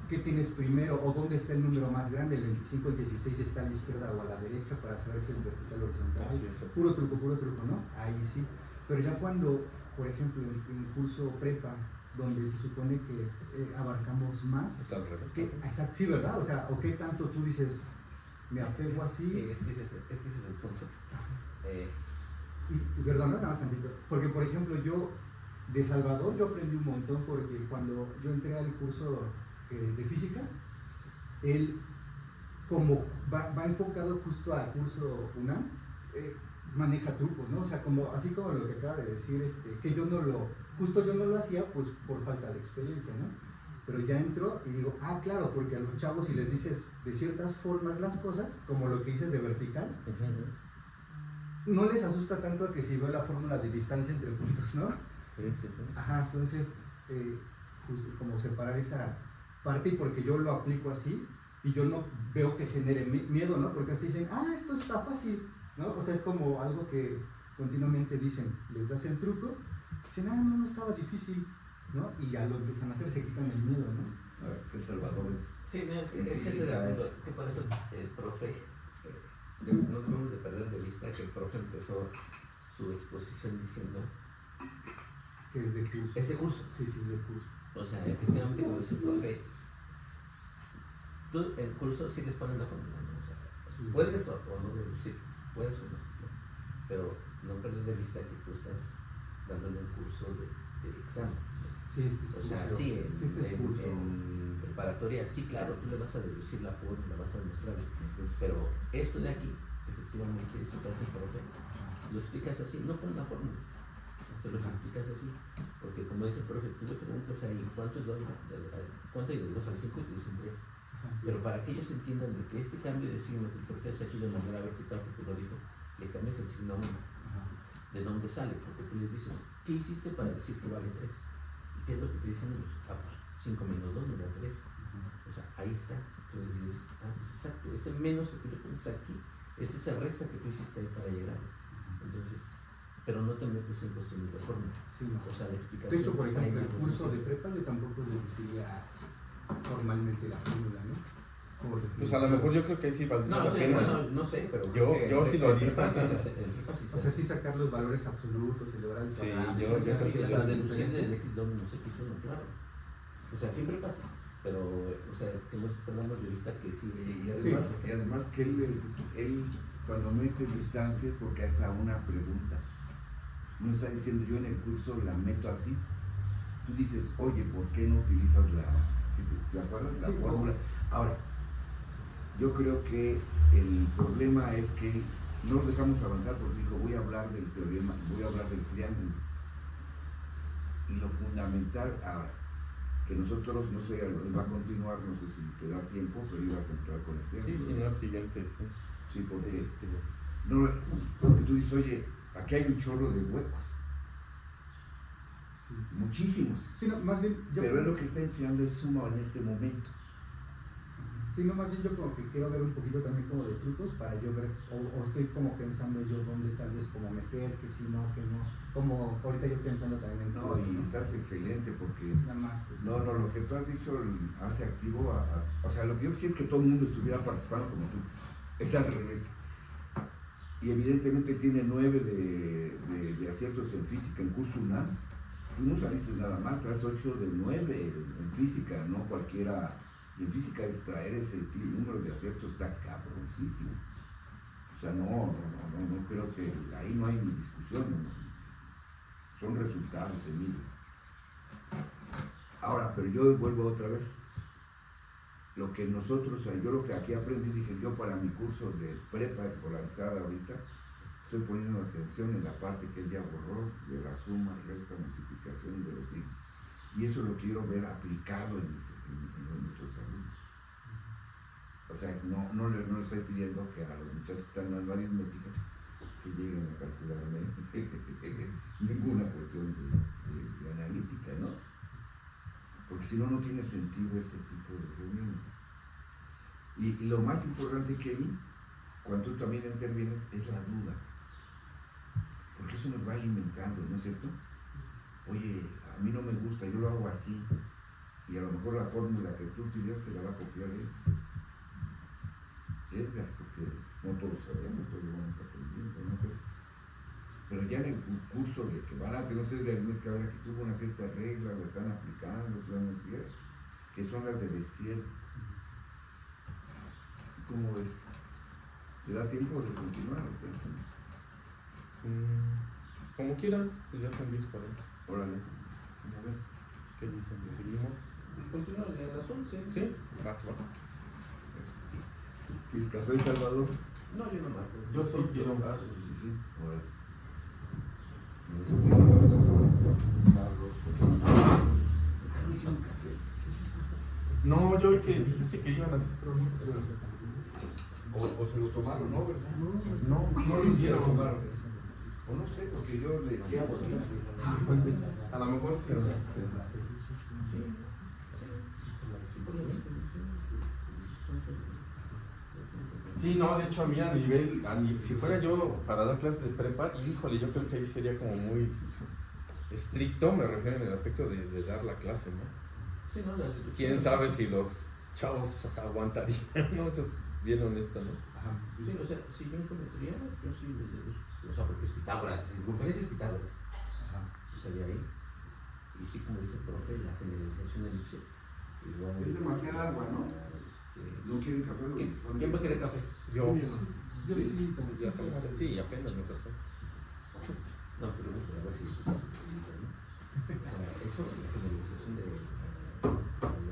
¿Qué tienes primero o dónde está el número más grande? El 25, el 16 está a la izquierda o a la derecha para saber si es vertical o horizontal. Así es. Puro truco, ¿no? Ahí sí. Pero ya cuando, por ejemplo, en curso prepa, donde se supone que abarcamos más, Es al revés. exacto, sí, ¿verdad? O sea, o qué tanto tú dices, me apego así. Sí, es que ese es el punto. Y perdón, nada más tantito. Porque, por ejemplo, yo de Salvador yo aprendí un montón porque cuando yo entré al curso de física, él como va enfocado justo al curso UNAM, maneja trucos, ¿no? O sea, así como lo que acaba de decir, que yo no lo hacía pues por falta de experiencia, ¿no? Pero ya entro y digo, claro, porque a los chavos si les dices de ciertas formas las cosas, como lo que dices de vertical, no les asusta tanto que si veo la fórmula de distancia entre puntos, ¿no? Sí. Ajá, entonces, justo como separar esa parte, y porque yo lo aplico así, y yo no veo que genere miedo, ¿no? Porque hasta dicen, esto está fácil, ¿no? O sea, es como algo que continuamente dicen, les das el truco, dicen, no estaba difícil, ¿no? Y ya lo empiezan a hacer, se quitan el miedo, ¿no? A ver, es que El Salvador es... Sí, no, es que estoy de acuerdo, que por eso el profe, no debemos de perder de vista que el profe empezó su exposición diciendo Que es de curso. ese curso. Sí, es de curso. O sea, efectivamente, como dice el profe, tú el curso sí les ponen la fórmula, ¿no? O sea, Sí. puedes o no deducir, puedes o no, pero no perder de vista que tú estás dándole un curso de examen. Sí, este es O curso. sea, sí, este es curso. en preparatoria, sí, claro, tú le vas a deducir la fórmula, vas a demostrarle, pero esto de aquí, efectivamente, esto que hace el profe, lo explicas así, no con una fórmula, se lo explicas así, porque como dice el profe, tú le preguntas ahí, ¿cuánto hay de 2 al 5? Y te dicen 3. Ajá, sí. Pero para que ellos entiendan de que este cambio de signo que el profe hace aquí de manera vertical, que tú lo dijo, le cambias el signo a 1, Ajá. ¿de dónde sale? Porque tú les dices, ¿qué hiciste para decir que vale 3? ¿Y qué es lo que te dicen ellos? Pues 5 menos 2 me da 3. O sea, ahí está. Entonces dices, pues exacto, ese menos que tú le pones aquí, es esa resta que tú hiciste ahí para llegar. Entonces, pero no te metes en cuestiones de fórmula. Sí, no. O sea, la explicación. De hecho, por ejemplo, el ahí, curso de prepa yo tampoco deduciría formalmente la fórmula, ¿no? Como Pues a lo mejor yo creo que ahí sí valdría no, la sí, pena. bueno, no sé, pero Yo sí lo haría. O sea, sí sacar los valores absolutos, celebrar el Sí, cuadrado, yo sacar creo que las o sea, deducir diferencias. del X doble no sé qué son, claro. O sea, siempre pasa. Pero, o sea, que no perdamos de vista que sí. Y además que él cuando mete distancias porque hace una pregunta. No está diciendo yo en el curso la meto así. Tú dices, oye, ¿por qué no utilizas ¿te acuerdas? La Sí, fórmula. Ahora, yo creo que el problema es que no lo dejamos avanzar porque dijo, voy a hablar del teorema, voy a hablar del triángulo. Y lo fundamental, ahora, que nosotros, no sé, él va a continuar, no sé si te da tiempo, pero ibas a entrar con el triángulo. Sí, no, el siguiente. Sí, porque tú dices, oye, aquí hay un chorro de huecos, Sí. muchísimos, Sí, no, más bien yo pero es lo que está enseñando es suma en este momento. Sí, no, más bien yo como que quiero ver un poquito también como de trucos para yo ver, o estoy como pensando yo dónde tal vez como meter, que sí, no, que no, como ahorita yo pensando también en No, todo, y estás excelente porque nada más. no, lo que tú has dicho hace activo o sea, lo que yo quisiera es que todo el mundo estuviera participando como tú, es al revés. Y evidentemente tiene 9 de aciertos en física en curso UNAM. Tú no saliste nada mal, traes 8 de 9 en física, no cualquiera Y en física extraer ese número de aciertos está cabroncísimo. O sea, no creo que ahí no hay ni discusión, no. Son resultados, se miden. Ahora, pero yo vuelvo otra vez. Lo que nosotros, yo lo que aquí aprendí, dije yo para mi curso de prepa escolarizada ahorita, estoy poniendo atención en la parte que él ya borró, de la suma, resta, multiplicación y de los signos. Y eso lo quiero ver aplicado en nuestros alumnos. O sea, no le estoy pidiendo que a los muchachos que están dando aritmética que lleguen a calcularme ninguna cuestión de analítica, ¿no? Porque si no, no tiene sentido este tipo de reuniones. Y lo más importante que hay, cuando tú también intervienes, es la duda. Porque eso nos va alimentando, ¿no es cierto? Oye, a mí no me gusta, yo lo hago así. Y a lo mejor la fórmula que tú utilizaste la va a copiar él. Edgar, porque no todos sabemos, todos vamos aprendiendo, ¿no? Pero ya en el curso de que van a tener ustedes de aritmética, ahora que tuvo una cierta regla, la están aplicando, son ciertas, que son las de la izquierda. ¿Cómo ves? ¿Te da tiempo de continuar? Como quieran, pues ya son 10:40. Órale. ¿Cómo ven? ¿Qué dicen? ¿Seguimos? Pues continúa a las 11. ¿Sí? Va. ¿Quieres café, Salvador? No, yo no marco. Yo sí quiero. Sí. Órale. No, yo que dijiste que iban a hacer. O se lo tomaron, ¿no? ¿Verdad? No lo hicieron. O no sé, porque yo le eché a botar. A lo mejor sí. Sí, no, de hecho a mí a nivel, si fuera yo para dar clases de prepa, híjole, yo creo que ahí sería como muy estricto, me refiero en el aspecto de dar la clase, ¿no? Sí, no, Quién sabe si los chavos aguantarían, ¿no? Eso es bien honesto, ¿no? Ajá. Sí, o sea, si yo en geometría, yo sí, o sea, porque es Pitágoras, referencia es Pitágoras. Ajá. Yo salía ahí. Y sí, como dice el profe, la generalización del Nietzsche. Igual, Es demasiada agua, ¿no? ¿No quieren café? ¿Quién va a querer café? Yo sí, también. ya somos, sí, apenas nos hacemos. No, pero a ver si ¿no? Eso, la generalización de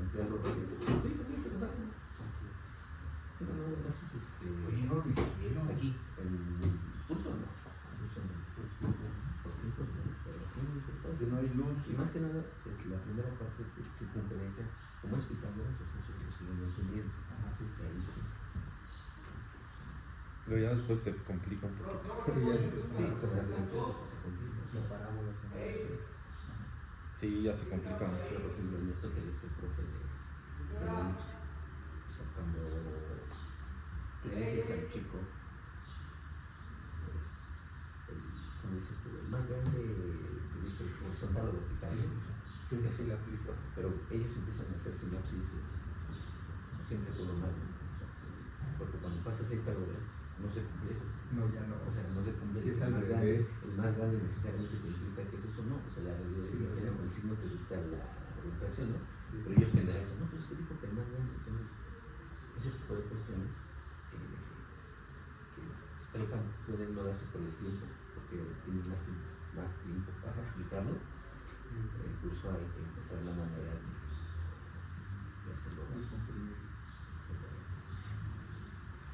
emplear los reyes de no, Oye, no lo hicieron. aquí, en el curso no. Por tiempos no, pero Que no hay luz. y más que nada, la primera parte de circunferencia, como es Pitágoras, pues nosotros seguimos entendiendo. Ajá, sí, ahí sí. Pero ya después te complica un poquito. Sí, ya después Sí, pues se complica. la parábola también. Sí, ya se complica mucho. Por ejemplo, en esto que dice el profe de la elipse, o sea, cuando tú le dices al chico, como dices tú, el más grande que dice horizontal o vertical, Sí, sí, le aplico. pero ellos empiezan a hacer sinopsis, siempre todo mal, ¿no? Porque cuando pasas el calor, no se cumple eso. No, ya no. O sea, no se cumple Es el al más grande, revés. el más grande necesariamente te implica que es eso, no, o sea, la realidad Sí, es que claro. el signo te dicta la orientación, ¿no? Sí. Pero ellos generan eso, no, pues es que dijo que el más grande, entonces, ese tipo de cuestiones que prepa pueden no darse por el tiempo, porque tienes más tiempo para explicarlo. El curso hay que encontrar la manera de hacerlo.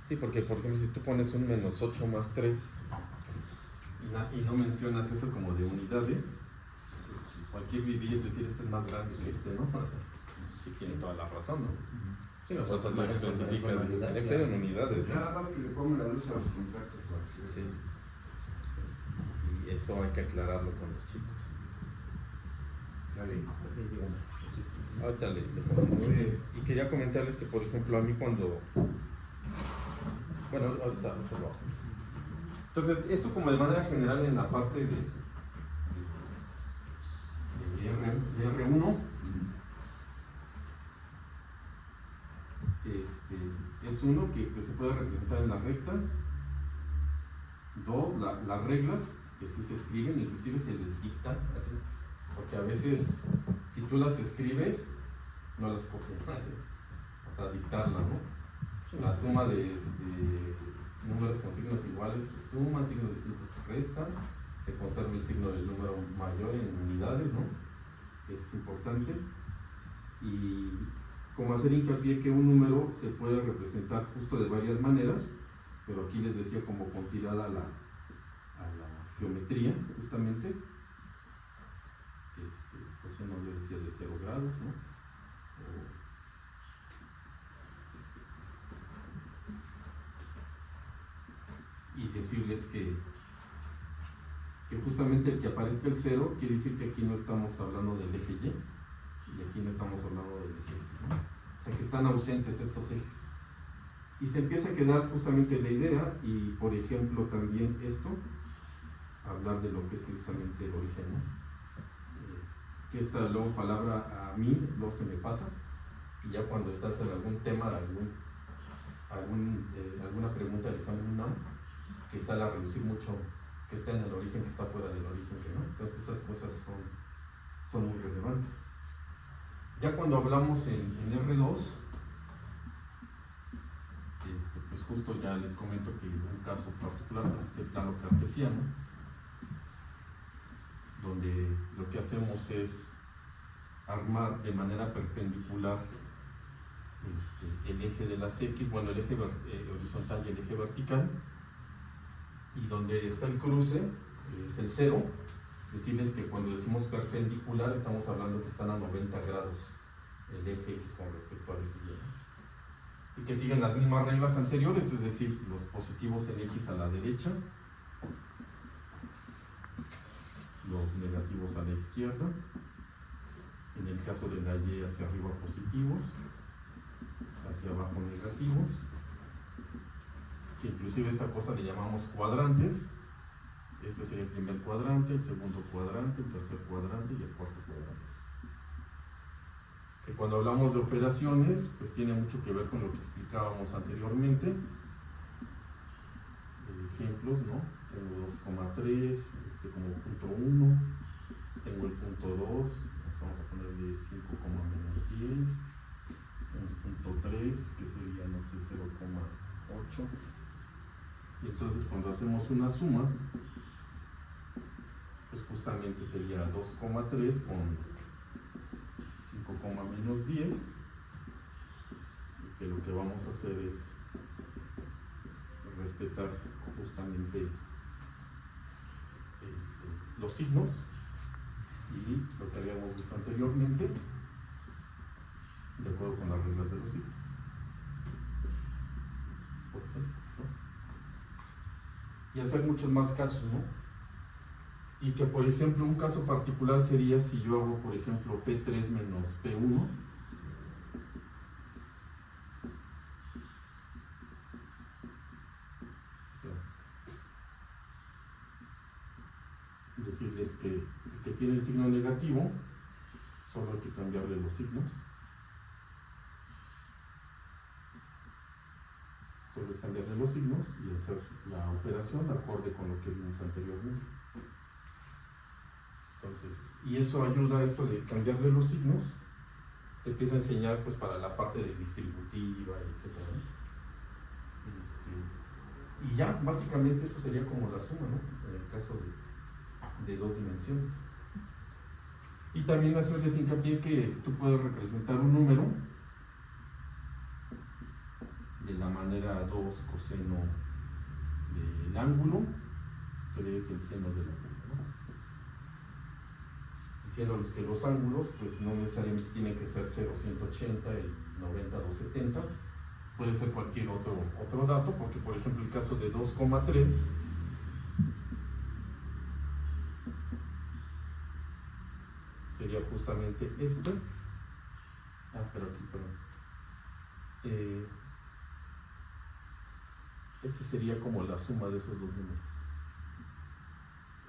Sí, porque por ejemplo si tú pones un -8 más 3 y no mencionas eso como de unidades, pues cualquier viviente decir este es más grande que este, ¿no? Sí, tiene toda la razón, ¿no? Sí, o O sea, sea, no especificas, tiene que ser en unidades, ¿no? Nada más que le pongan la luz a los contactos. Sí. Y eso hay que aclararlo con los chicos. Sale. Ahorita le continúo. Y quería comentarles que, por ejemplo, a mí cuando... Bueno, ahorita lo hago. Entonces, eso como de manera general en la parte de R1, es uno que pues, se puede representar en la recta. Dos, las reglas que sí se escriben, inclusive se les dictan, así, porque a veces si tú las escribes, no las copian. hasta dictarla, ¿no? La suma de números con signos iguales se suma, signos distintos se restan, se conserva el signo del número mayor en unidades, ¿no? Es importante. Y como hacer hincapié que un número se puede representar justo de varias maneras, pero aquí les decía como con tirada a la geometría, justamente. Pues no, yo decía de 0 grados, ¿no? Y decirles que justamente el que aparezca el 0 quiere decir que aquí no estamos hablando del eje Y, y aquí no estamos hablando del eje X, ¿no? O sea que están ausentes estos ejes. Y se empieza a quedar justamente la idea, y por ejemplo también esto, hablar de lo que es precisamente el origen, ¿no? Que esta luego palabra a mí luego se me pasa, y ya cuando estás en algún tema, alguna pregunta del examen UNAM, que sale a reducir mucho que está en el origen, que está fuera del origen, que no. Entonces esas cosas son muy relevantes. Ya cuando hablamos en R2, pues justo ya les comento que un caso particular pues es el plano cartesiano, donde lo que hacemos es armar de manera perpendicular el eje de las X, bueno, el eje horizontal y el eje vertical, y donde está el cruce es el 0. Decirles que cuando decimos perpendicular estamos hablando que están a 90 grados el eje X con respecto al eje Y, y que siguen las mismas reglas anteriores, es decir, los positivos en X a la derecha, los negativos a la izquierda, en el caso de la Y hacia arriba positivos, hacia abajo negativos, que inclusive esta cosa le llamamos cuadrantes. Este sería el primer cuadrante, el segundo cuadrante, el tercer cuadrante y el cuarto cuadrante. Que cuando hablamos de operaciones, pues tiene mucho que ver con lo que explicábamos anteriormente. Ejemplos, ¿no? Tengo 2,3, como punto 1, tengo el punto 2, vamos a ponerle 5, menos 10, un punto 3, que sería, no sé, 0,8. Y entonces cuando hacemos una suma, pues justamente sería 2,3 con 5, menos 10, y que lo que vamos a hacer es respetar justamente los signos y lo que habíamos visto anteriormente, de acuerdo con las reglas de los signos. Por ejemplo, ¿no? Y hacer muchos más casos, ¿no? Y que, por ejemplo, un caso particular sería si yo hago, por ejemplo, P3 menos P1, decirles que el que tiene el signo negativo, solo hay que cambiarle los signos. Solo es cambiarle los signos y hacer la operación acorde con lo que vimos anteriormente. Entonces, y eso ayuda a esto de cambiarle los signos, te empieza a enseñar pues para la parte de distributiva, etc. Y ya, básicamente eso sería como la suma, ¿no? En el caso de dos dimensiones. Y también hacerles hincapié que tú puedes representar un número de la manera 2 coseno del ángulo, 3 el seno de la punta, ¿no? Diciéndoles que los ángulos pues no necesariamente tienen que ser 0, 180 y 90, 270, puede ser cualquier otro dato, porque por ejemplo el caso de 2,3 sería justamente este. Pero aquí, perdón. Este sería como la suma de esos dos números.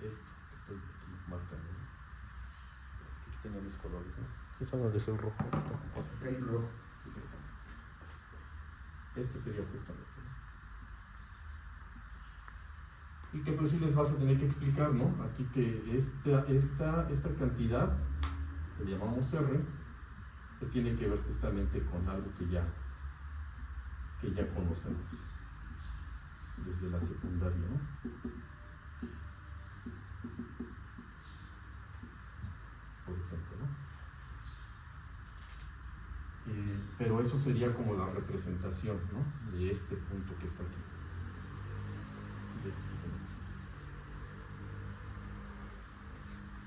Esto que estoy aquí marcando, ¿no? Aquí tenía mis colores, ¿no? ¿Qué son los de el rojo? El rojo. Este sería justamente, ¿no? Y que pues sí les vas a tener que explicar, ¿no? Aquí que esta cantidad que le llamamos R, pues tiene que ver justamente con algo que ya que ya conocemos desde la secundaria, ¿no? Por ejemplo, ¿no? Pero eso sería como la representación, ¿no? De este punto que está aquí. De este punto.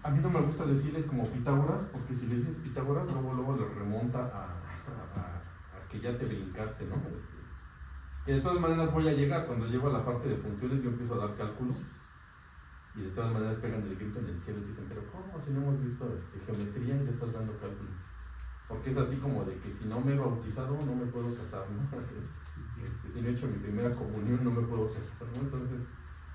A mí no me gusta decirles como Pitágoras, porque si les dices Pitágoras, luego les remonta a que ya te brincaste, ¿no? Que de todas maneras voy a llegar, cuando llego a la parte de funciones yo empiezo a dar cálculo, y de todas maneras pegan el grito en el cielo y dicen, pero ¿cómo? Si no hemos visto geometría y ya estás dando cálculo. Porque es así como de que si no me he bautizado no me puedo casar, ¿no? Si no he hecho mi primera comunión no me puedo casar, ¿no? Entonces,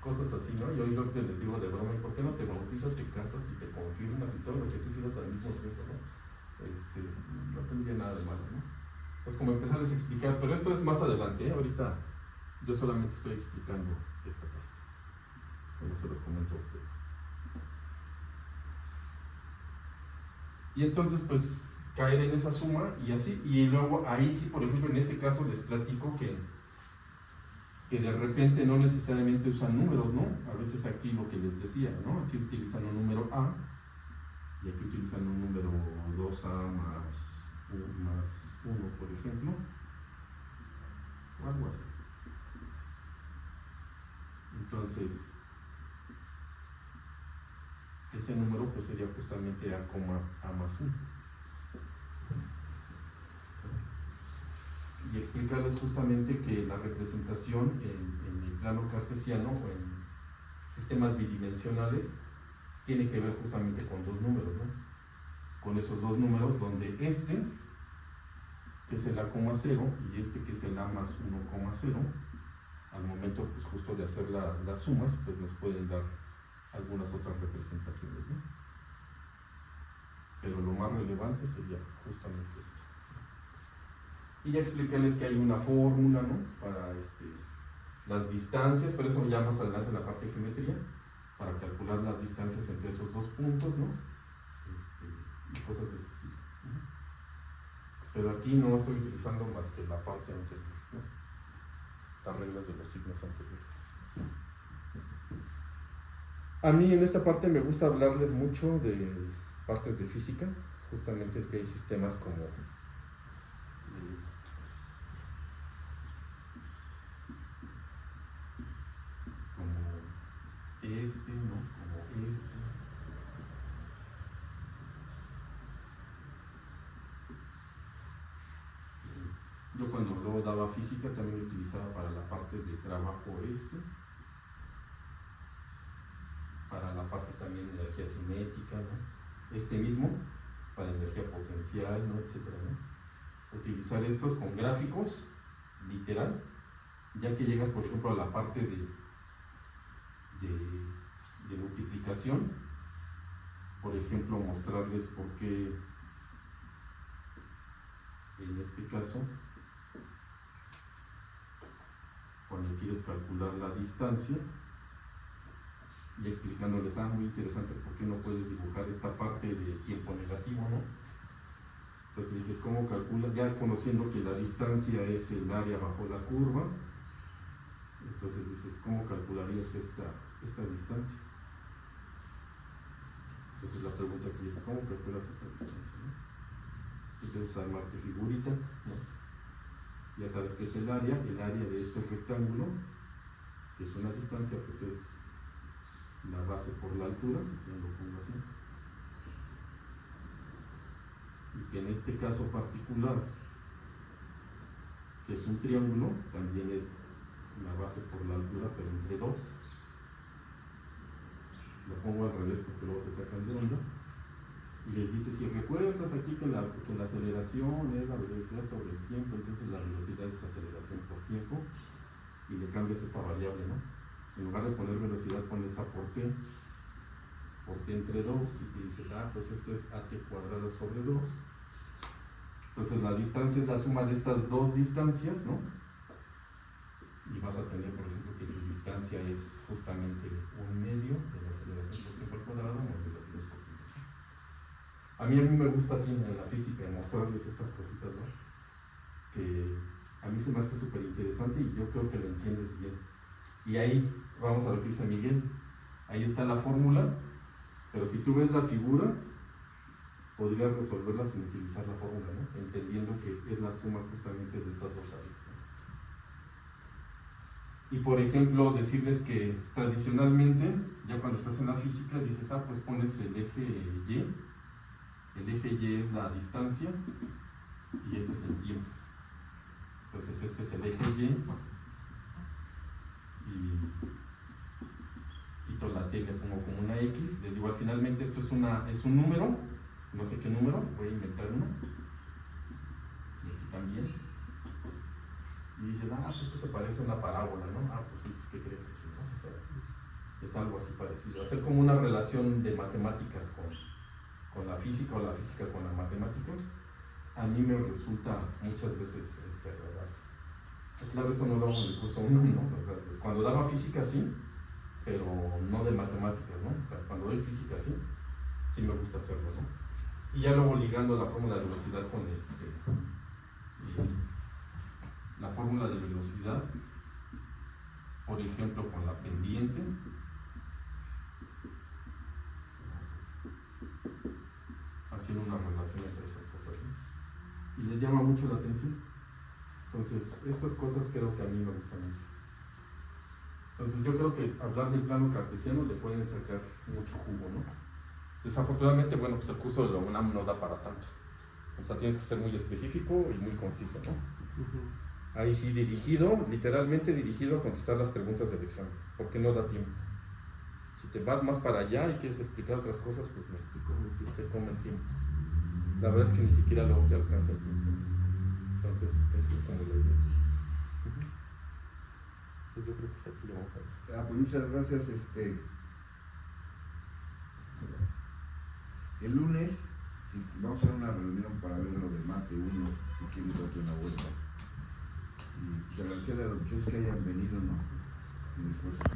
cosas así, ¿no? Yo lo que les digo de broma, ¿y por qué no te bautizas, te casas y te confirmas y todo lo que tú quieras al mismo tiempo, ¿no? No tendría nada de malo, ¿no? Pues como empezarles a explicar, pero esto es más adelante, ¿eh? Ahorita yo solamente estoy explicando esta parte. Solo se los comento a ustedes. Y entonces, pues, caer en esa suma y así, y luego ahí sí, por ejemplo, en ese caso les platico que de repente no necesariamente usan números, ¿no? A veces aquí lo que les decía, ¿no? Aquí utilizan un número A y aquí utilizan un número 2A más 1, por ejemplo, o algo así. Entonces, ese número pues sería justamente A, A más 1. Y explicarles justamente que la representación en el plano cartesiano o en sistemas bidimensionales tiene que ver justamente con dos números, ¿no? Con esos dos números donde este, que es el A, 0, y este que es el A más 1,0, al momento pues justo de hacer las sumas, pues nos pueden dar algunas otras representaciones, ¿no? Pero lo más relevante sería justamente esto. Y ya expliquéles que hay una fórmula, ¿no? Para las distancias, pero eso ya más adelante en la parte de geometría, para calcular las distancias entre esos dos puntos, ¿no? Y cosas de ese estilo, ¿no? Pero aquí no estoy utilizando más que la parte anterior, ¿no? Las reglas de los signos anteriores. A mí en esta parte me gusta hablarles mucho de partes de física, justamente que hay sistemas como este, ¿no? Como este. Yo cuando luego daba física también lo utilizaba para la parte de trabajo para la parte también de energía cinética, ¿no? Mismo, para energía potencial, ¿no? Etcétera, ¿no? Utilizar estos con gráficos, literal, ya que llegas, por ejemplo, a la parte de multiplicación, por ejemplo, mostrarles por qué en este caso, cuando quieres calcular la distancia, y explicándoles, muy interesante, por qué no puedes dibujar esta parte de tiempo negativo, ¿no? Pues dices, ¿cómo calculas? Ya conociendo que la distancia es el área bajo la curva, entonces dices, ¿cómo calcularías esta distancia? Entonces la pregunta aquí es, ¿cómo calculas esta distancia, ¿no? Si puedes armar tu figurita, ¿no? Ya sabes que es el área de este rectángulo, que es una distancia, pues es la base por la altura, si lo pongo así. Y que en este caso particular, que es un triángulo, también es la base por la altura, pero entre dos. Lo pongo al revés porque luego se sacan de onda. Y les dice, si recuerdas aquí que la aceleración es la velocidad sobre el tiempo, entonces la velocidad es aceleración por tiempo, y le cambias esta variable, ¿no? En lugar de poner velocidad, pones A por T entre 2, y te dices, pues esto es AT cuadrada sobre 2. Entonces la distancia es la suma de estas dos distancias, ¿no? Y vas a tener, por ejemplo, que tu distancia es justamente 1/2 de la aceleración por tiempo al cuadrado más velocidad por tiempo. A mí me gusta así en la física mostrarles estas cositas, ¿no? Que a mí se me hace súper interesante y yo creo que lo entiendes bien. Y ahí vamos a lo que dice Miguel. Ahí está la fórmula, pero si tú ves la figura, podrías resolverla sin utilizar la fórmula, ¿no? Entendiendo que es la suma justamente de estas dos áreas, ¿no? Y por ejemplo, decirles que tradicionalmente, ya cuando estás en la física, dices, pues pones el eje Y. El eje Y es la distancia y este es el tiempo. Entonces este es el eje Y y quito la T, le pongo como una X. Les digo, finalmente esto es un número, no sé qué número, voy a inventar uno. Y aquí también. Y dicen, pues eso se parece a una parábola, ¿no? Pues sí, pues ¿qué creen que sí, no? O sea, es algo así parecido. Hacer como una relación de matemáticas con la física o la física con la matemática, a mí me resulta muchas veces agradable. Claro, eso no lo hago en el curso 1, ¿no? O sea, cuando daba física sí, pero no de matemáticas, ¿no? O sea, cuando doy física sí me gusta hacerlo, ¿no? Y ya luego ligando la fórmula de velocidad con la fórmula de velocidad, por ejemplo, con la pendiente. Haciendo una relación entre esas cosas, ¿no? Y les llama mucho la atención. Entonces, estas cosas creo que a mí me gustan mucho. Entonces, yo creo que hablar del plano cartesiano le pueden sacar mucho jugo, ¿no? Desafortunadamente, bueno, pues el curso de la UNAM no da para tanto. O sea, tienes que ser muy específico y muy conciso, ¿no? Ahí sí, literalmente dirigido a contestar las preguntas del examen, porque no da tiempo. Si te vas más para allá y quieres explicar otras cosas, pues te come el tiempo. La verdad es que ni siquiera luego te alcanza el tiempo. Entonces, esa es como la idea. Pues yo creo que hasta aquí lo vamos a ver. Pues muchas gracias. El lunes vamos a hacer una reunión para ver lo de Mate 1, si quieren darte una vuelta. Y agradecerle a los muchachos que hayan venido, ¿no?